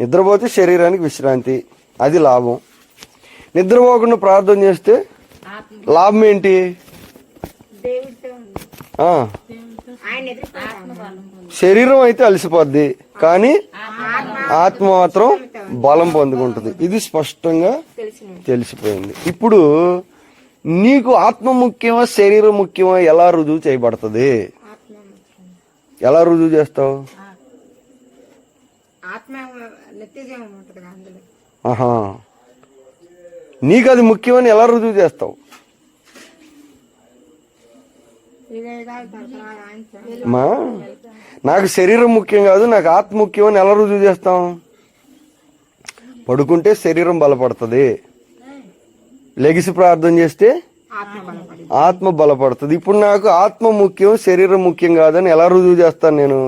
నిద్రపోతే శరీరానికి విశ్రాంతి, అది లాభం. నిద్రపోకుండా ప్రార్థన చేస్తే లాభం ఏంటి? దేవుడితో ఆ, ఆయన ఎదుర్కొంటాం. శరీరం అయితే అలసిపోద్ది, కానీ ఆత్మ మాత్రం బలం పొందుకుంటుంది. ఇది స్పష్టంగా తెలిసిపోయింది. ఇప్పుడు నీకు ఆత్మ ముఖ్యమా శరీరం ముఖ్యమా ఎలా రుజువు చేయబడుతుంది? ఎలా రుజువు చేస్తావు? ఆత్మ నిత్యజీవం ఉంటుంది అందులో. ఆహా, నీకు అది ముఖ్యమని ఎలా రుజువు చేస్తావు? మా నాకు శరీరం ముఖ్యం కాదు, నాకు ఆత్మ ముఖ్యం అని ఎలా రుజువు చేస్తాం? పడుకుంటే శరీరం బలపడుతుంది, లెగిసి ప్రార్థన చేస్తే ఆత్మ బలపడుతుంది. ఇప్పుడు నాకు ఆత్మ ముఖ్యం శరీరం ముఖ్యం కాదని ఎలా రుజువు చేస్తాను నేను?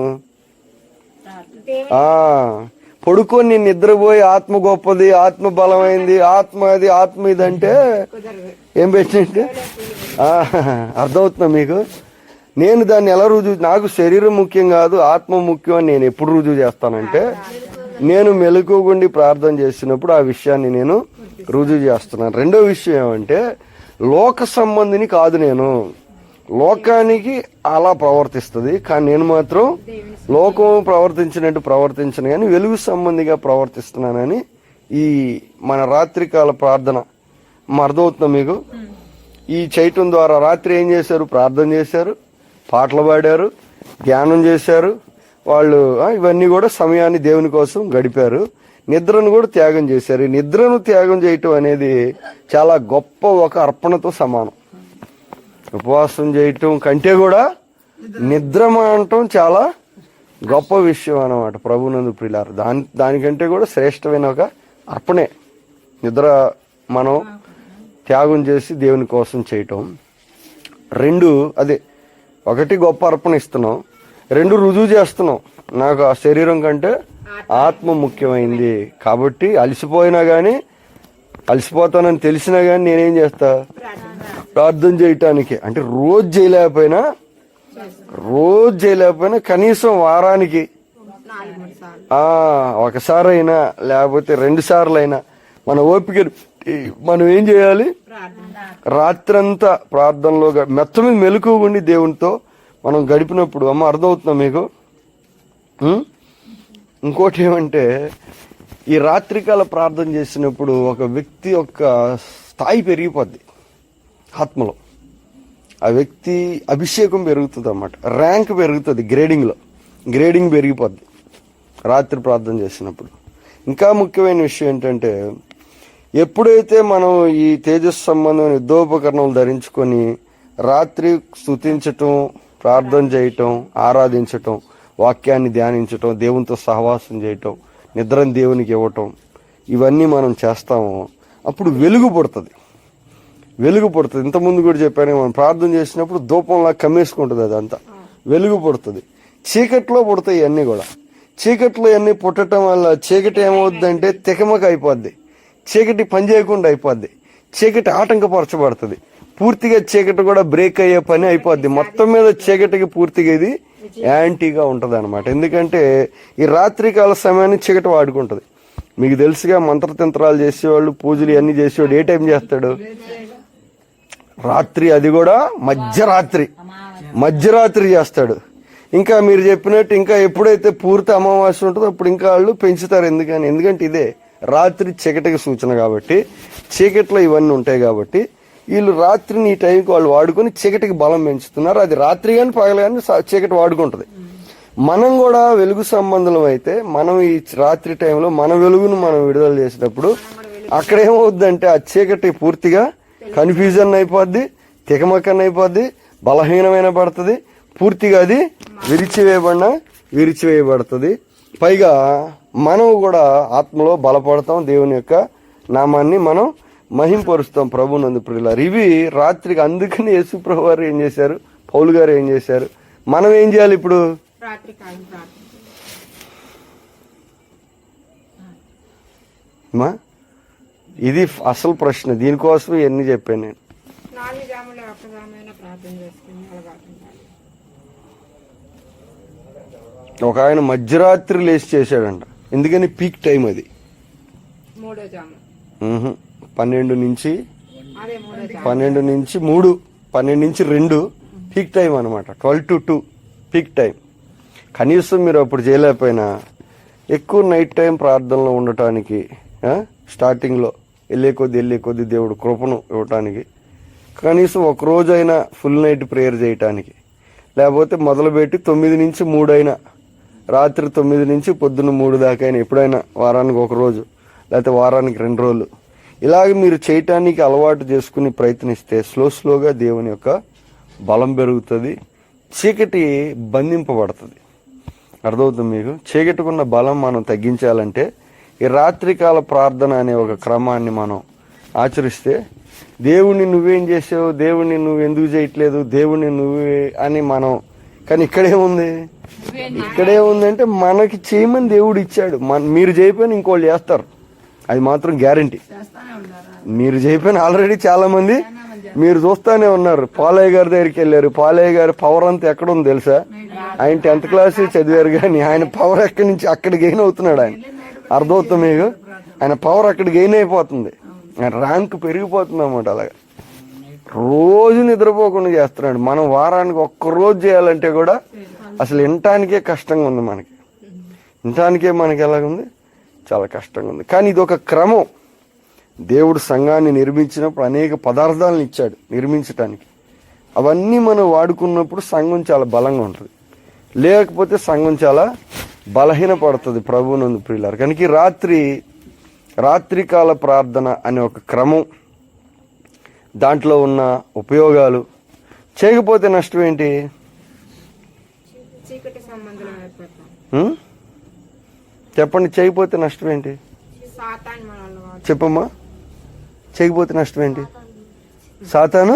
పడుకొని నేను నిద్రపోయి ఆత్మ గొప్పది, ఆత్మ బలమైంది, ఆత్మ అది ఆత్మ ఇది అంటే ఏం పెట్టినట్టు అర్థమవుతుందా మీకు? నేను దాన్ని ఎలా రుజువు, నాకు శరీరం ముఖ్యం కాదు ఆత్మ ముఖ్యం అని నేను ఎప్పుడు రుజువు చేస్తానంటే నేను మెలకువగుండి ప్రార్థన చేసినప్పుడు ఆ విషయాన్ని నేను రుజువు చేస్తున్నాను. రెండో విషయం ఏమంటే లోక సంబంధిని కాదు, నేను లోకానికి అలా ప్రవర్తిస్తుంది కానీ నేను మాత్రం లోకం ప్రవర్తించినట్టు ప్రవర్తించను కానీ వెలుగు సంబంధిగా ప్రవర్తిస్తున్నానని ఈ మన రాత్రికాల ప్రార్థన అర్థమవుతుందా మీకు? ఈ చేయటం ద్వారా రాత్రి ఏం చేశారు? ప్రార్థన చేశారు, పాటలు పాడారు, ధ్యానం చేశారు వాళ్ళు. ఇవన్నీ కూడా సమయాన్ని దేవుని కోసం గడిపారు. నిద్రను కూడా త్యాగం చేశారు. ఈ నిద్రను త్యాగం చేయటం అనేది చాలా గొప్ప ఒక అర్పణతో సమానం. ఉపవాసం చేయటం కంటే కూడా నిద్ర మానటం చాలా గొప్ప విషయం అన్నమాట ప్రభునందు ప్రియులారు. దానికంటే కూడా శ్రేష్టమైన ఒక అర్పణే నిద్ర మనం త్యాగం చేసి దేవుని కోసం చేయటం. రెండు అదే, ఒకటి గొప్ప అర్పణ ఇస్తున్నాం, రెండు రుజువు చేస్తున్నాం నాకు ఆ శరీరం కంటే ఆత్మ ముఖ్యమైంది. కాబట్టి అలసిపోయినా కానీ, అలసిపోతానని తెలిసినా కానీ నేనేం చేస్తా? ప్రార్థన చేయటానికి. అంటే రోజు చేయలేకపోయినా కనీసం వారానికి ఒకసారైనా లేకపోతే 2 సార్లు అయినా మన ఓపిక మనం ఏం చేయాలి? రాత్రంతా ప్రార్థనలో మెత్త మీద మెలకువగుండి దేవునితో మనం గడిపినప్పుడు అమ్మ అర్థమవుతుందా మీకు? ఇంకోటి ఏమంటే ఈ రాత్రికాల ప్రార్థన చేసినప్పుడు ఒక వ్యక్తి యొక్క స్థాయి పెరిగిపోద్ది ఆత్మలో. ఆ వ్యక్తి అభిషేకం పెరుగుతుంది అన్నమాట, ర్యాంక్ పెరుగుతుంది, గ్రేడింగ్ పెరిగిపోద్ది రాత్రి ప్రార్థన చేసినప్పుడు. ఇంకా ముఖ్యమైన విషయం ఏంటంటే ఎప్పుడైతే మనం ఈ తేజస్సు సంబంధమైన యుద్ధోపకరణలు ధరించుకొని రాత్రి స్తుతించటం, ప్రార్థన చేయటం, ఆరాధించటం, వాక్యాన్ని ధ్యానించటం, దేవునితో సహవాసం చేయటం, నిద్రను దేవునికి ఇవ్వటం, ఇవన్నీ మనం చేస్తామో అప్పుడు వెలుగు పుడుతుంది. ఇంతకుముందు కూడా చెప్పాను, మనం ప్రార్థన చేసినప్పుడు ధూపంలా కమ్మేసుకుంటుంది, అదంతా వెలుగు పుడుతుంది. చీకట్లో పుడతాయి ఇవన్నీ కూడా. చీకట్లో ఇవన్నీ పుట్టడం వల్ల చీకటి ఏమవుద్దంటే తికమక అయిపోద్ది, చీకటి పని చేయకుండా అయిపోద్ది, చీకటి ఆటంకపరచబడుతుంది, పూర్తిగా చీకటి కూడా బ్రేక్ అయ్యే పని అయిపోద్ది. మొత్తం మీద చీకటికి పూర్తిగా ఇది యాంటీగా ఉంటుంది అనమాట. ఎందుకంటే ఈ రాత్రికాల సమయాన్ని చీకటి వాడుకుంటుంది. మీకు తెలుసుగా మంత్రతంత్రాలు చేసేవాళ్ళు, పూజలు ఇవన్నీ చేసేవాడు ఏ టైం చేస్తాడు? రాత్రి, అది కూడా మధ్యరాత్రి చేస్తాడు. ఇంకా మీరు చెప్పినట్టు ఇంకా ఎప్పుడైతే పూర్తి అమావాస్య ఉంటుందో అప్పుడు ఇంకా వాళ్ళు పెంచుతారు. ఎందుకంటే ఇదే రాత్రి చీకటికి సూచన కాబట్టి, చీకట్లో ఇవన్నీ ఉంటాయి కాబట్టి వీళ్ళు రాత్రిని ఈ టైంకి వాళ్ళు వాడుకొని చీకటికి బలం పెంచుతున్నారు. అది రాత్రి కానీ పగలు కానీ చీకటి వాడుకుంటుంది. మనం కూడా వెలుగు సంబంధం అయితే మనం ఈ రాత్రి టైంలో మన వెలుగును మనం విడుదల చేసేటప్పుడు అక్కడ ఏమవుద్దంటే ఆ చీకటి పూర్తిగా కన్ఫ్యూజన్ అయిపోద్ది, తికమకన్ అయిపోద్ది, బలహీనమైన పడుతుంది, పూర్తిగా అది విరిచివేయబడుతుంది. పైగా మనం కూడా ఆత్మలో బలపడతాం, దేవుని యొక్క నామాన్ని మనం మహింపరుస్తాం ప్రభునందు ప్రియులారా. ఇవి రాత్రికి. అందుకని యేసు ప్రభు వారు ఏం చేశారు, పౌలు గారు ఏం చేశారు, మనం ఏం చేయాలి ఇప్పుడు? మా ఇది అసలు ప్రశ్న. దీనికోసం ఎన్ని చెప్పాను నేను. ఒక ఆయన మధ్యరాత్రి లేచి చేశాడంట. ఎందుకని? పీక్ టైం అది. 12 నుంచి 3, 12 నుంచి 2 పీక్ టైం అనమాట. 12 to 2 పీక్ టైం. కనీసం మీరు అప్పుడు చేయలేకపోయినా ఎక్కువ నైట్ టైం ప్రార్థనలో ఉండటానికి, స్టార్టింగ్లో వెళ్ళే కొద్ది దేవుడు కృపను ఇవ్వటానికి, కనీసం ఒక రోజైనా ఫుల్ నైట్ ప్రేయర్ చేయటానికి, లేకపోతే మొదలుపెట్టి 9 నుంచి 3 అయినా, రాత్రి 9 నుంచి పొద్దున్న 3 దాకా అయినా, ఎప్పుడైనా వారానికి ఒక రోజు లేకపోతే వారానికి 2 రోజులు ఇలాగ మీరు చేయటానికి అలవాటు చేసుకుని ప్రయత్నిస్తే స్లోగా దేవుని యొక్క బలం పెరుగుతుంది, చీకటి బంధింపబడుతుంది. అర్థమవుతుంది మీకు? చీకటికున్న బలం మనం తగ్గించాలంటే ఈ రాత్రికాల ప్రార్థన అనే ఒక క్రమాన్ని మనం ఆచరిస్తే, దేవుణ్ణి నువ్వేం చేసావు, దేవుణ్ణి నువ్వు ఎందుకు చేయట్లేదు, దేవుణ్ణి నువ్వే అని మనం. కానీ ఇక్కడేముందంటే మనకి చేయమని దేవుడు ఇచ్చాడు. మీరు చేయకపోయినా ఇంకోళ్ళు చేస్తారు, అది మాత్రం గ్యారంటీ. మీరు చేయకపోయినా ఆల్రెడీ చాలా మంది మీరు చూస్తానే ఉన్నారు. పాలయ్య గారి దగ్గరికి వెళ్ళారు. పాలయ్య గారి పవర్ అంతా ఎక్కడ ఉంది తెలుసా? ఆయన 10th క్లాస్ చదివారు, కానీ ఆయన పవర్ ఎక్కడి నుంచి అక్కడ గెయిన్ అవుతున్నాడు. ఆయన అర్థమవుతుంది మీకు? ఆయన పవర్ అక్కడ గెయిన్ అయిపోతుంది, ఆయన ర్యాంక్ పెరిగిపోతుంది అన్నమాట. అలాగా రోజు నిద్రపోకుండా చేస్తున్నాడు. మనం వారానికి ఒక్కరోజు చేయాలంటే కూడా అసలు వినటానికే కష్టంగా ఉంది. మనకి ఎలాగుంది? చాలా కష్టంగా ఉంది. కానీ ఇది ఒక క్రమం. దేవుడు సంఘాన్ని నిర్మించినప్పుడు అనేక పదార్థాలను ఇచ్చాడు నిర్మించటానికి. అవన్నీ మనం వాడుకున్నప్పుడు సంఘం చాలా బలంగా ఉంటుంది, లేకపోతే సంఘం చాలా బలహీనపడుతుంది ప్రభువునందు ప్రియులారా. కనుక రాత్రికాల ప్రార్థన అనే ఒక క్రమం, దాంట్లో ఉన్న ఉపయోగాలు. చేయకపోతే నష్టం ఏంటి? చెప్పండి. చేయకపోతే నష్టం ఏంటి? చెప్పమ్మా. చేయకపోతే నష్టం ఏంటి? సాతాను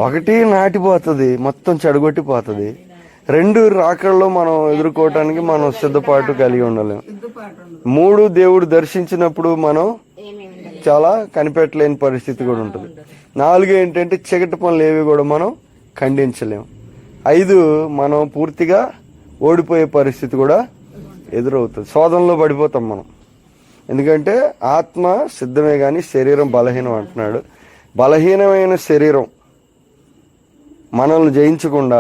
ఒకటి నాటిపోతుంది, మొత్తం చెడగొట్టిపోతుంది. 2 రాకల్లో మనం ఎదుర్కోవటానికి మనం సిద్ధపాటు కలిగి ఉండలేము. 3 దేవుడు దర్శించినప్పుడు మనం చాలా కనిపెట్టలేని పరిస్థితి కూడా ఉంటుంది. 4 ఏంటంటే చీకటి పనులు ఏవి కూడా మనం ఖండించలేము. 5 మనం పూర్తిగా ఓడిపోయే పరిస్థితి కూడా ఎదురవుతుంది. శోధనలో పడిపోతాం మనం. ఎందుకంటే ఆత్మ సిద్ధమే కానీ శరీరం బలహీనం అంటున్నాడు. బలహీనమైన శరీరం మనల్ని జయించకుండా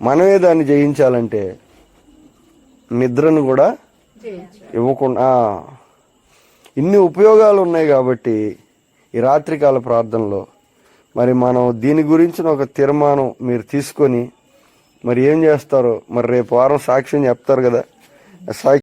మనమే దాన్ని జయించాలంటే నిద్రను కూడా ఇవ్వకుండా. ఇన్ని ఉపయోగాలు ఉన్నాయి కాబట్టి ఈ రాత్రికాల ప్రార్థనలో మరి మనం దీని గురించిన ఒక తీర్మానం మీరు తీసుకొని మరి ఏం చేస్తారో, మరి రేపు వారం సాక్ష్యం చెప్తారు కదా,